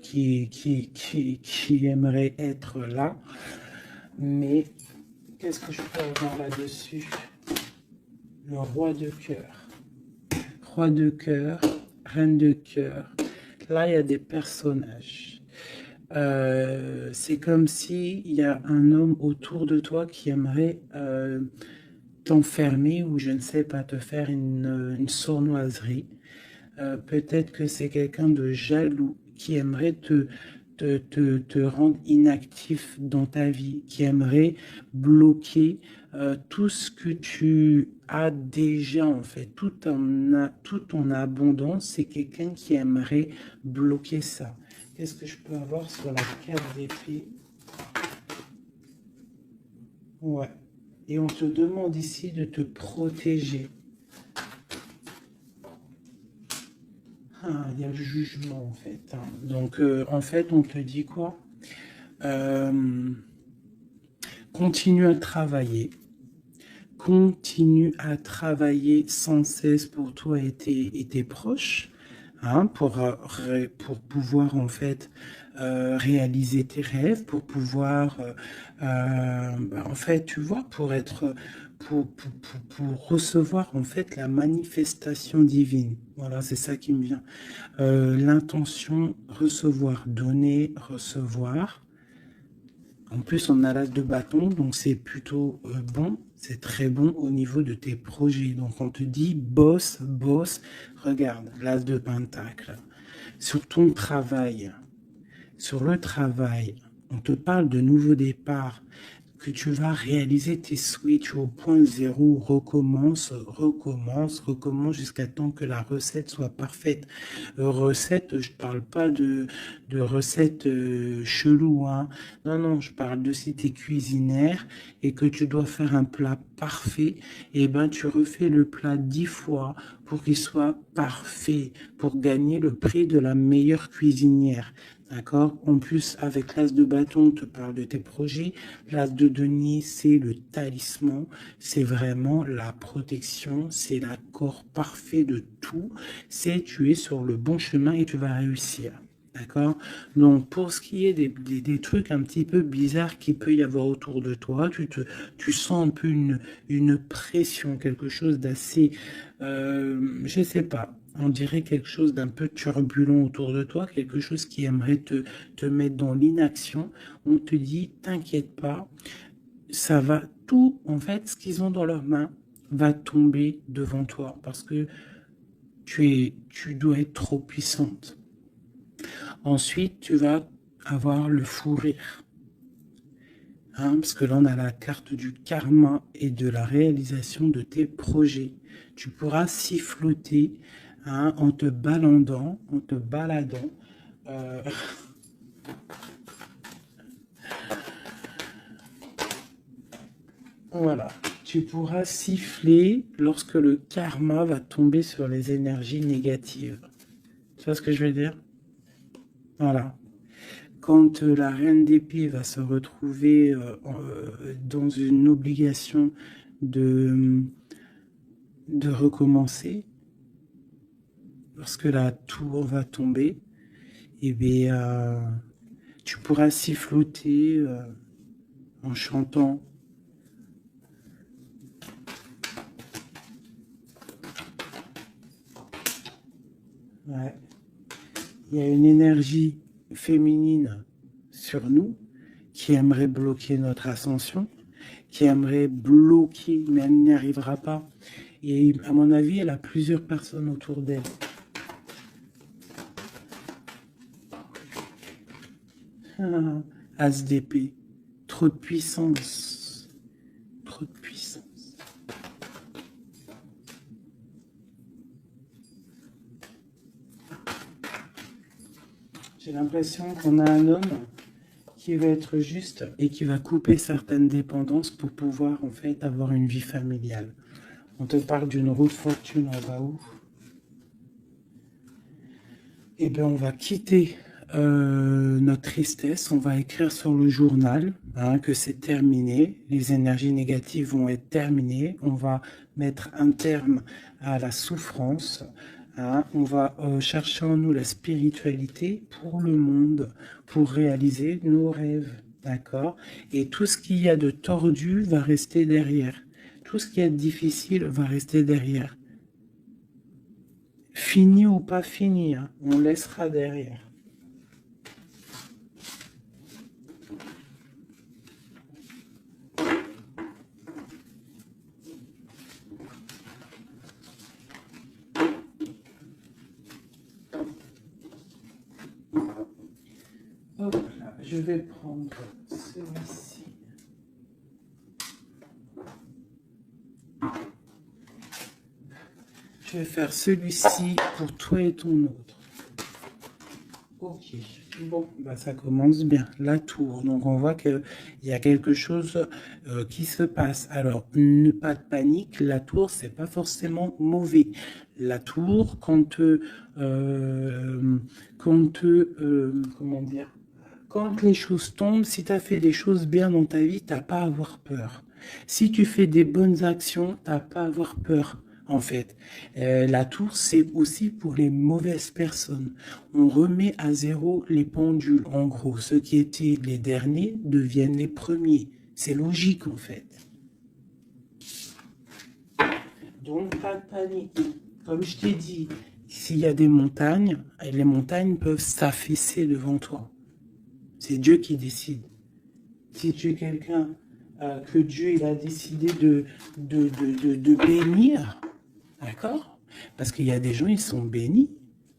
qui aimerait être là. Mais qu'est-ce que je peux avoir là-dessus? Le roi de cœur. Roi de cœur, reine de cœur. Là, il y a des personnages. C'est comme s'il y a un homme autour de toi qui aimerait t'enfermer ou je ne sais pas, te faire une sournoiserie. Peut-être que c'est quelqu'un de jaloux qui aimerait te rendre inactif dans ta vie, qui aimerait bloquer tout ce que tu as déjà en fait, tout en abondance. C'est quelqu'un qui aimerait bloquer ça. Qu'est-ce que je peux avoir sur la carte d'épée? Ouais. Et on te demande ici de te protéger. Ah, il y a le jugement en fait. Hein. Donc en fait, on te dit quoi? Continue à travailler. Continue à travailler sans cesse pour toi et tes proches. Hein, pour pouvoir en fait réaliser tes rêves, pour pouvoir en fait tu vois, pour être pour recevoir en fait la manifestation divine. Voilà, c'est ça qui me vient. L'intention, recevoir, donner, recevoir. En plus, on a l'as de bâton, donc c'est plutôt bon, c'est très bon au niveau de tes projets. Donc on te dit, bosse, bosse, regarde, l'as de pentacle. Sur ton travail, sur le travail, on te parle de nouveau départ, que tu vas réaliser tes switches au point zéro, recommence jusqu'à temps que la recette soit parfaite. Recette, je parle pas de recette chelou, hein. Non, je parle de si tu es cuisinière et que tu dois faire un plat parfait, et ben tu refais le plat 10 fois pour qu'il soit parfait, pour gagner le prix de la meilleure cuisinière. D'accord? En plus, avec l'as de bâton, on te parle de tes projets. L'as de denier, c'est le talisman. C'est vraiment la protection. C'est l'accord parfait de tout. C'est tu es sur le bon chemin et tu vas réussir. D'accord? Donc, pour ce qui est des trucs un petit peu bizarres qu'il peut y avoir autour de toi, tu sens un peu une pression, quelque chose d'assez, je sais pas, on dirait quelque chose d'un peu turbulent autour de toi, quelque chose qui aimerait te mettre dans l'inaction. On te dit, t'inquiète pas, ça va, tout, en fait, ce qu'ils ont dans leurs mains va tomber devant toi parce que tu dois être trop puissante. Ensuite, tu vas avoir le fou rire. Hein, parce que là, on a la carte du karma et de la réalisation de tes projets. Tu pourras siffloter, hein, en te baladant, euh, voilà. Tu pourras siffler lorsque le karma va tomber sur les énergies négatives. Tu vois ce que je veux dire? Voilà. Quand la reine d'épée va se retrouver dans une obligation de, de recommencer, lorsque la tour va tomber, eh bien, tu pourras siffloter en chantant. Ouais. Il y a une énergie féminine sur nous qui aimerait bloquer notre ascension, qui aimerait bloquer, mais elle n'y arrivera pas. Et à mon avis, elle a plusieurs personnes autour d'elle. Ah, As d'épée, trop de puissance, trop de puissance. J'ai l'impression qu'on a un homme qui va être juste et qui va couper certaines dépendances pour pouvoir en fait avoir une vie familiale. On te parle d'une roue de fortune en bas où? Eh bien, on va quitter notre tristesse, on va écrire sur le journal hein, que c'est terminé, les énergies négatives vont être terminées, on va mettre un terme à la souffrance, hein, on va chercher en nous la spiritualité pour le monde, pour réaliser nos rêves, d'accord? Et tout ce qu'il y a de tordu va rester derrière, tout ce qui est difficile va rester derrière. Fini ou pas fini, hein, on laissera derrière. Hop là, je vais prendre celui-ci. Je vais faire celui-ci pour toi et ton autre. Ok, bon, bah ça commence bien. La tour, donc on voit qu'il y a quelque chose qui se passe. Alors, pas de panique, la tour, c'est pas forcément mauvais. La tour, comment dire, quand les choses tombent, si tu as fait des choses bien dans ta vie, t'as pas à avoir peur. Si tu fais des bonnes actions, t'as pas à avoir peur. En fait, la tour, c'est aussi pour les mauvaises personnes. On remet à zéro les pendules. En gros, ceux qui étaient les derniers deviennent les premiers. C'est logique, en fait. Donc, pas de panique. Comme je t'ai dit, s'il y a des montagnes, les montagnes peuvent s'affaisser devant toi. C'est Dieu qui décide. Si tu es quelqu'un que Dieu il a décidé de bénir, d'accord? Parce qu'il y a des gens, ils sont bénis.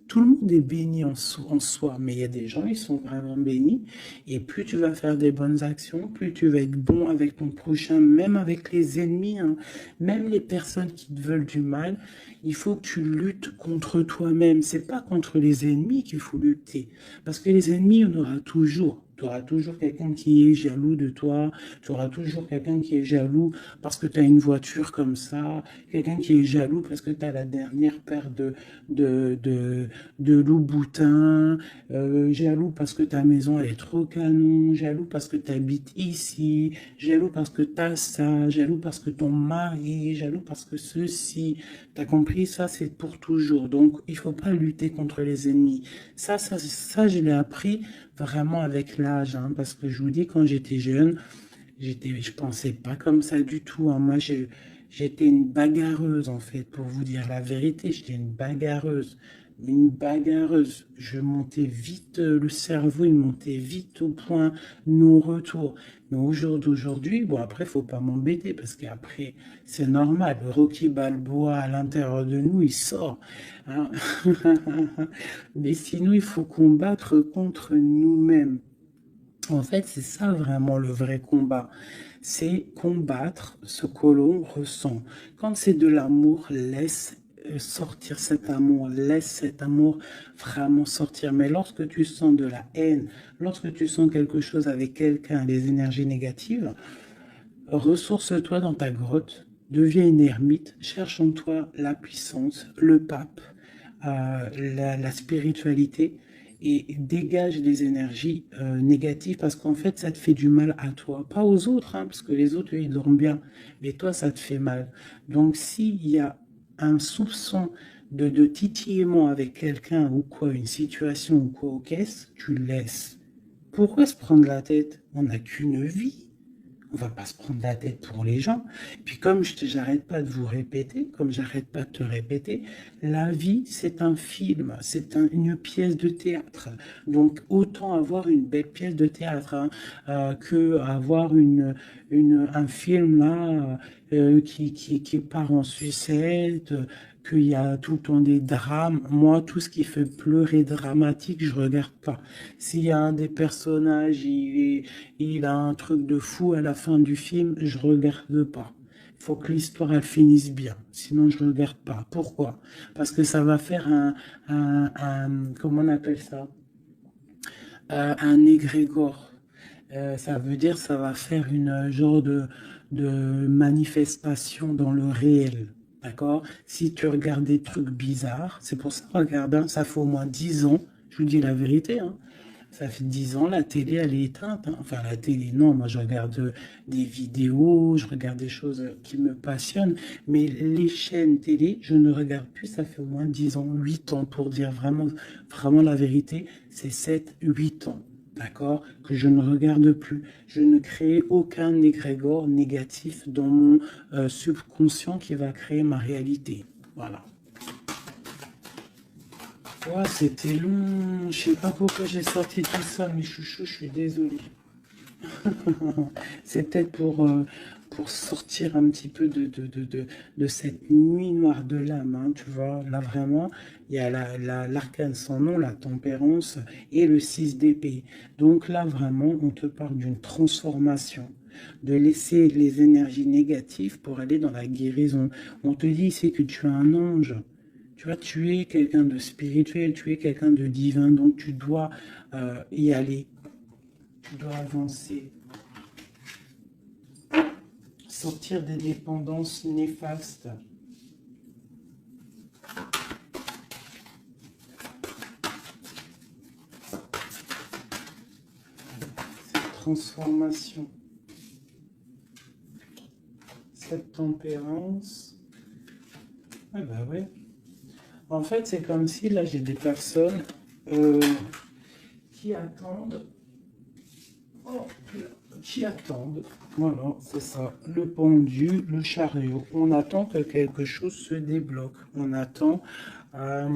Tout le monde est béni en soi, mais il y a des gens, ils sont vraiment bénis. Et plus tu vas faire des bonnes actions, plus tu vas être bon avec ton prochain, même avec les ennemis, hein, même les personnes qui te veulent du mal. Il faut que tu luttes contre toi-même. C'est pas contre les ennemis qu'il faut lutter. Parce que les ennemis, on aura toujours. Tu auras toujours quelqu'un qui est jaloux de toi, tu auras toujours quelqu'un qui est jaloux parce que tu as une voiture comme ça, quelqu'un qui est jaloux parce que tu as la dernière paire de, de, de Louboutin, jaloux parce que ta maison elle est trop canon, jaloux parce que tu habites ici, jaloux parce que tu as ça, jaloux parce que ton mari, jaloux parce que ceci. T'as compris, ça c'est pour toujours. Donc il faut pas lutter contre les ennemis. Ça je l'ai appris vraiment avec l'âge, hein, parce que je vous dis, quand j'étais jeune, je pensais pas comme ça du tout, hein. Moi, j'étais une bagarreuse, en fait, pour vous dire la vérité. J'étais une bagarreuse. Une bagarreuse. Je montais vite, le cerveau, il montait vite au point non-retour. Mais au jour d'aujourd'hui, bon, après, faut pas m'embêter, parce qu'après, c'est normal. Le Rocky Balboa, à l'intérieur de nous, il sort, hein. Mais sinon, il faut combattre contre nous-mêmes. En fait, c'est ça vraiment le vrai combat. C'est combattre ce que l'on ressent. Quand c'est de l'amour, laisse sortir cet amour, laisse cet amour vraiment sortir. Mais lorsque tu sens de la haine, lorsque tu sens quelque chose avec quelqu'un, les énergies négatives, ressource-toi dans ta grotte, deviens une ermite, cherche en toi la puissance, le pape, la spiritualité et dégage les énergies négatives parce qu'en fait ça te fait du mal à toi, pas aux autres, hein, parce que les autres eux, ils dorment bien, mais toi ça te fait mal. Donc s'il y a un soupçon de titillement avec quelqu'un ou quoi, une situation ou quoi, qu'est-ce, tu laisses. Pourquoi se prendre la tête? On n'a qu'une vie. On va pas se prendre la tête pour les gens. Puis comme j'arrête pas de vous répéter, comme j'arrête pas de te répéter, la vie c'est un film, c'est une pièce de théâtre. Donc autant avoir une belle pièce de théâtre, hein, que avoir un film là qui part en sucette, qu'il y a tout le temps des drames. Moi, tout ce qui fait pleurer dramatique, je regarde pas. S'il y a un des personnages, il a un truc de fou à la fin du film, je regarde pas. Il faut que l'histoire elle finisse bien, sinon je regarde pas. Pourquoi? Parce que ça va faire comment on appelle ça? Un égrégore. Ça veut dire ça va faire une genre de manifestation dans le réel. D'accord? Si tu regardes des trucs bizarres, c'est pour ça, regarde, hein, ça fait au moins 10 ans, je vous dis la vérité, hein, ça fait 10 ans, la télé, elle est éteinte, hein. Enfin, la télé, non, moi je regarde des vidéos, je regarde des choses qui me passionnent, mais les chaînes télé, je ne regarde plus, ça fait au moins 10 ans, 8 ans, pour dire vraiment, vraiment la vérité, c'est 7, 8 ans. D'accord? Que je ne regarde plus. Je ne crée aucun égrégore négatif dans mon subconscient qui va créer ma réalité. Voilà. Ouais, c'était long. Je sais pas pourquoi j'ai sorti tout ça, mes chouchous, je suis désolé. C'est peut-être pour sortir un petit peu de cette nuit noire de l'âme, hein, tu vois. Là, vraiment, il y a l'arcane sans nom, la tempérance et le 6 d'épée. Donc là, vraiment, on te parle d'une transformation, de laisser les énergies négatives pour aller dans la guérison. On te dit ici que tu es un ange. Tu vois, tu es quelqu'un de spirituel, tu es quelqu'un de divin, donc tu dois y aller, tu dois avancer, sortir des dépendances néfastes. Cette transformation, cette tempérance. Ah bah ouais. En fait, c'est comme si là j'ai des personnes euh, qui attendent. Oh, qui attendent. Voilà, c'est ça. Le pendu, le chariot. On attend que quelque chose se débloque. On attend. euh,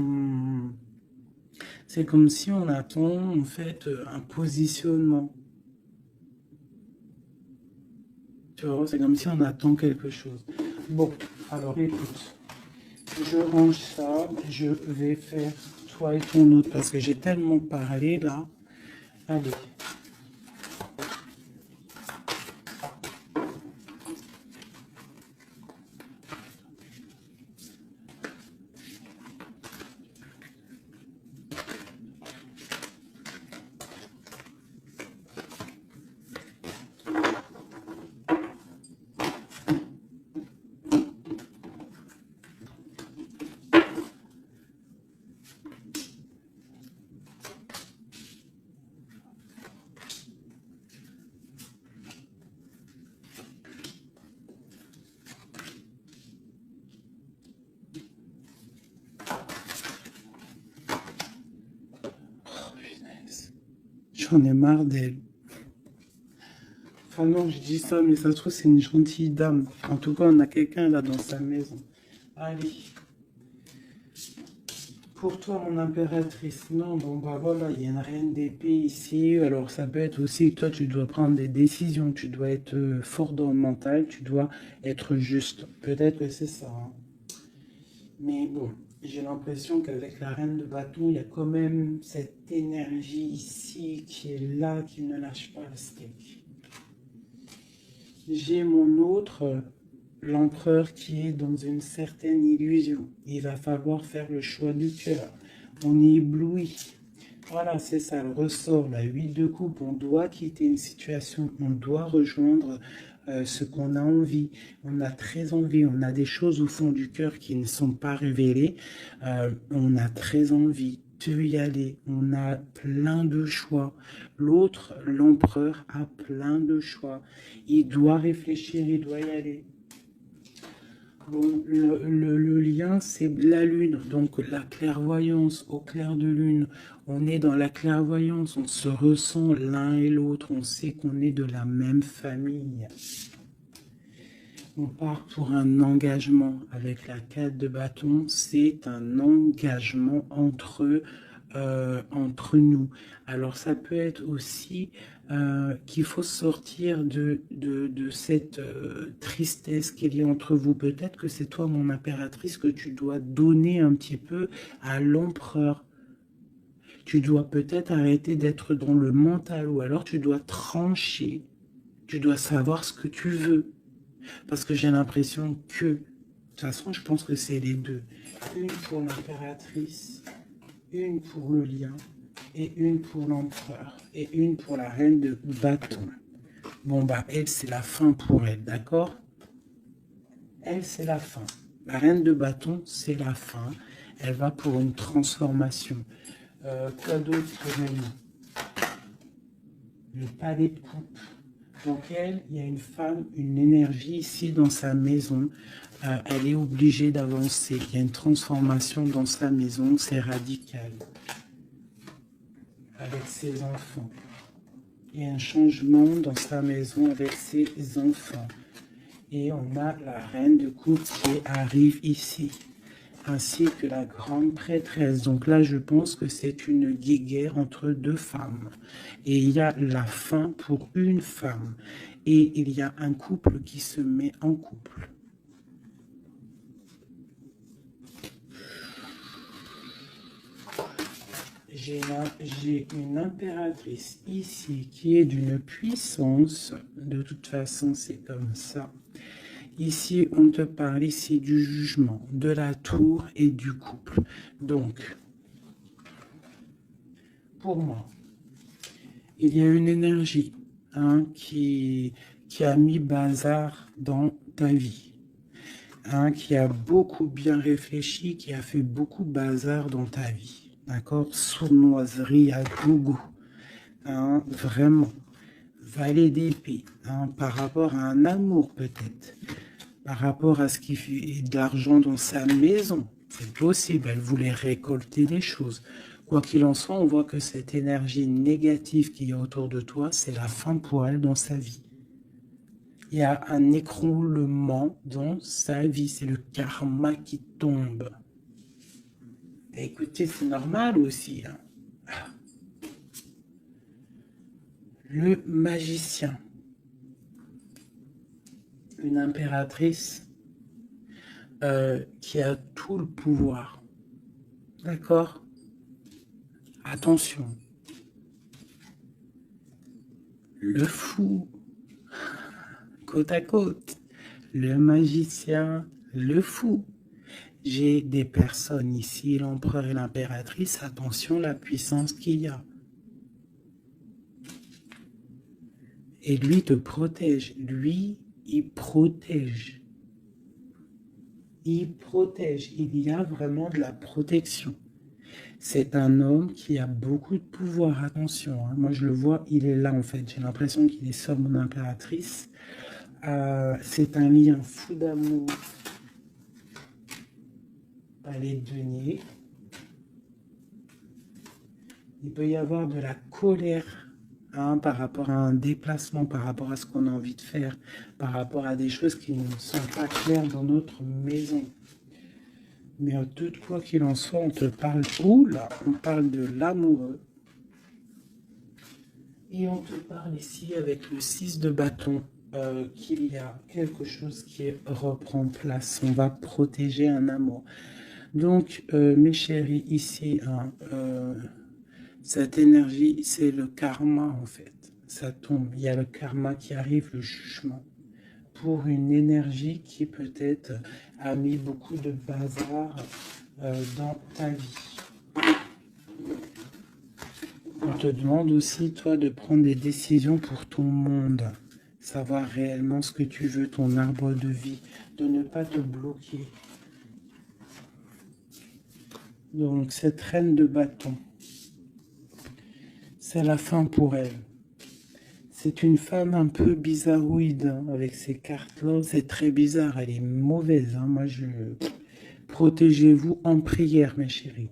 c'est comme si on attend en fait un positionnement. Tu vois, c'est comme si on attend quelque chose. Bon, alors écoute, je range ça. Je vais faire toi et ton autre parce que j'ai tellement parlé là. Allez. j'en ai marre d'elle. Enfin non, je dis ça, mais ça se trouve, c'est une gentille dame. En tout cas, on a quelqu'un là dans sa maison. Allez. Pour toi, mon impératrice, non, bon bah voilà, il y a une reine d'épée ici, alors ça peut être aussi que toi tu dois prendre des décisions, tu dois être fort dans le mental, tu dois être juste, peut-être que c'est ça, hein. Mais bon, j'ai l'impression qu'avec la reine de bâton, il y a quand même cette énergie ici qui est là, qui ne lâche pas le steak. J'ai mon autre, l'empereur qui est dans une certaine illusion. Il va falloir faire le choix du cœur. On est ébloui. Voilà, c'est ça, le ressort, la 8 de coupe. On doit quitter une situation, on doit rejoindre ce qu'on a envie. On a très envie, on a des choses au fond du cœur qui ne sont pas révélées. On a très envie de y aller. On a plein de choix. L'autre, l'empereur, a plein de choix. Il doit réfléchir, il doit y aller. Bon, le lien, c'est la lune, donc la clairvoyance au clair de lune. On est dans la clairvoyance, on se ressent l'un et l'autre, on sait qu'on est de la même famille. On part pour un engagement avec la 4 de bâton, c'est un engagement entre nous. Alors ça peut être aussi qu'il faut sortir de cette tristesse qu'il y a entre vous. Peut-être que c'est toi, mon impératrice, que tu dois donner un petit peu à l'empereur. Tu dois peut-être arrêter d'être dans le mental ou alors tu dois trancher. Tu dois savoir ce que tu veux. Parce que j'ai l'impression que, de toute façon, je pense que c'est les deux. Une pour l'impératrice, une pour le lien, et une pour l'empereur, et une pour la reine de bâton. Bon, bah, elle, c'est la fin pour elle, d'accord? Elle, c'est la fin. La reine de bâton, c'est la fin. Elle va pour une transformation. Quoi d'autre pour elle? Le palais de coupe. Donc elle, il y a une femme, une énergie ici dans sa maison. Elle est obligée d'avancer. Il y a une transformation dans sa maison, c'est radical. Avec ses enfants. Il y a un changement dans sa maison avec ses enfants. Et on a la reine de coupe qui arrive ici, ainsi que la grande prêtresse. Donc là, je pense que c'est une guéguerre entre deux femmes. Et il y a la fin pour une femme. Et il y a un couple qui se met en couple. J'ai une impératrice ici qui est d'une puissance. De toute façon, c'est comme ça. Ici, on te parle ici du jugement, de la tour et du couple. Donc, pour moi, il y a une énergie qui a mis bazar dans ta vie, qui a beaucoup bien réfléchi, qui a fait beaucoup bazar dans ta vie. D'accord? Sournoiserie à gogo. Vraiment. Valet d'épée. Par rapport à un amour peut-être. Par rapport à ce qui fait de l'argent dans sa maison. C'est possible. Elle voulait récolter les choses. Quoi qu'il en soit, on voit que cette énergie négative qu'il y a autour de toi, c'est la fin pour elle dans sa vie. Il y a un écroulement dans sa vie. C'est le karma qui tombe. Écoutez, c'est normal aussi. Le magicien. Une impératrice qui a tout le pouvoir. D'accord? Attention. Le fou. Côte à côte. Le magicien. Le fou. J'ai des personnes ici, l'empereur et l'impératrice. Attention la puissance qu'il y a. Et lui te protège. Lui, il protège. Il protège. Il y a vraiment de la protection. C'est un homme qui a beaucoup de pouvoir. Attention, moi je le vois, il est là en fait. J'ai l'impression qu'il est sur mon impératrice. C'est un lien fou d'amour. Palais de denier. Il peut y avoir de la colère hein, par rapport à un déplacement, par rapport à ce qu'on a envie de faire, par rapport à des choses qui ne sont pas claires dans notre maison. Mais de quoi qu'il en soit, on te parle, là, on parle de l'amoureux. Et on te parle ici avec le 6 de bâton qu'il y a quelque chose qui reprend place. On va protéger un amour. Donc, mes chéris, ici, hein, cette énergie, c'est le karma en fait. Ça tombe, il y a le karma qui arrive, le jugement, pour une énergie qui peut-être a mis beaucoup de bazar dans ta vie. On te demande aussi, toi, de prendre des décisions pour ton monde. Savoir réellement ce que tu veux, ton arbre de vie, de ne pas te bloquer. Donc, cette reine de bâton, c'est la fin pour elle. C'est une femme un peu bizarroïde, hein, avec ces cartes-là. C'est très bizarre, elle est mauvaise. Hein. Moi, protégez-vous en prière, mes chéris.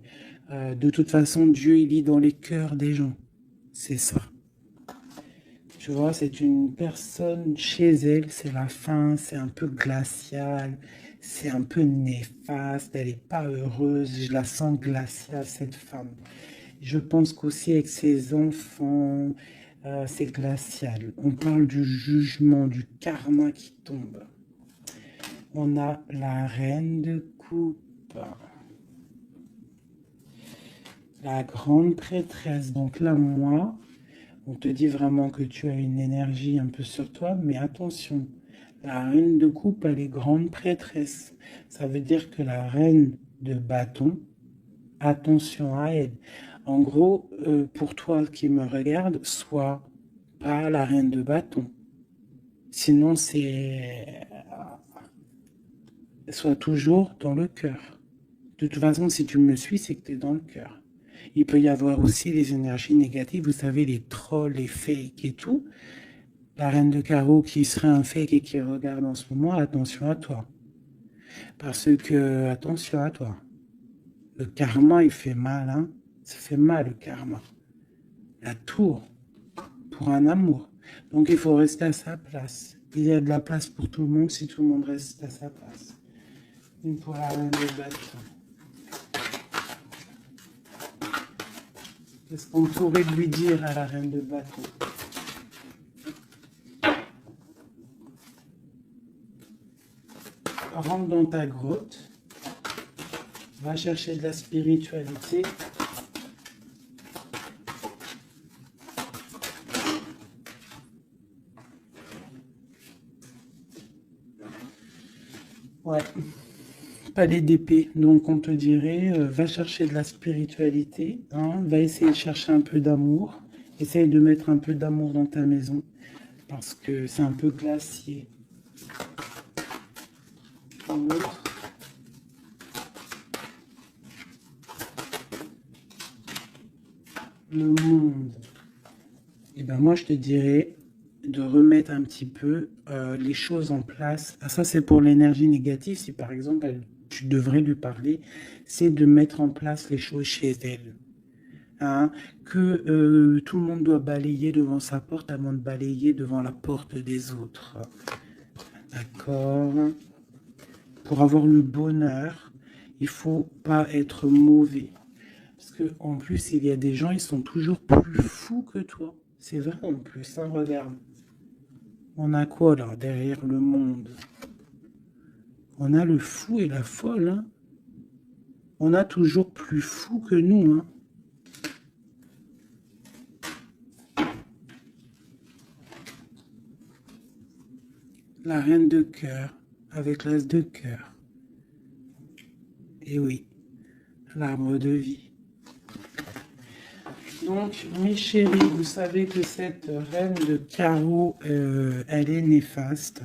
De toute façon, Dieu, il lit dans les cœurs des gens. C'est ça. Tu vois, c'est une personne chez elle, c'est la fin, c'est un peu glacial, c'est un peu néfaste, elle n'est pas heureuse, je la sens glaciale, cette femme. Je pense qu'aussi avec ses enfants, c'est glacial. On parle du jugement, du karma qui tombe. On a la reine de coupe. La grande prêtresse. Donc là, moi, on te dit vraiment que tu as une énergie un peu sur toi, mais attention, la reine de coupe, elle est grande prêtresse. Ça veut dire que la reine de bâton, attention à elle. En gros, pour toi qui me regarde, sois pas la reine de bâton. Sinon, sois toujours dans le cœur. De toute façon, si tu me suis, c'est que tu es dans le cœur. Il peut y avoir aussi les énergies négatives, vous savez, les trolls, les fakes et tout. La reine de carreau qui serait un fake et qui regarde en ce moment, attention à toi. Parce que, attention à toi. Le karma, il fait mal, hein. Ça fait mal, le karma. La tour, pour un amour. Donc, il faut rester à sa place. Il y a de la place pour tout le monde si tout le monde reste à sa place. Une pour la reine de bâton. Qu'est-ce qu'on pourrait lui dire à la reine de bâton? Rentre dans ta grotte, va chercher de la spiritualité. Ouais, palais d'épée, donc on te dirait, va chercher de la spiritualité, hein, va essayer de chercher un peu d'amour, essaye de mettre un peu d'amour dans ta maison, parce que c'est un peu glacier. Le monde. Et ben moi je te dirais de remettre un petit peu les choses en place. Ah, ça c'est pour l'énergie négative. Si par exemple tu devrais lui parler, c'est de mettre en place les choses chez elle. Hein, que tout le monde doit balayer devant sa porte avant de balayer devant la porte des autres. D'accord. Pour avoir le bonheur, il faut pas être mauvais. Parce que en plus, il y a des gens, ils sont toujours plus fous que toi. C'est vrai en plus, hein, regarde. On a quoi là, derrière le monde? On a le fou et la folle, hein. On a toujours plus fou que nous, hein. La reine de cœur, avec l'as de cœur. Et oui, l'arbre de vie. Donc, mes chéris, vous savez que cette reine de carreau, elle est néfaste.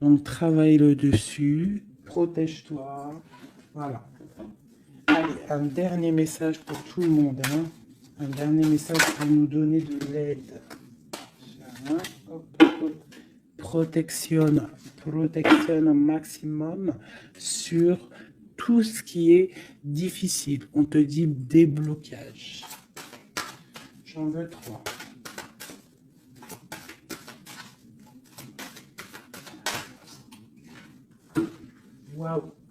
Donc, travaille le dessus, protège-toi. Voilà. Allez, un dernier message pour tout le monde. Hein. Un dernier message pour nous donner de l'aide. Protection un maximum sur tout ce qui est difficile. On te dit déblocage. J'en veux 3. Waouh.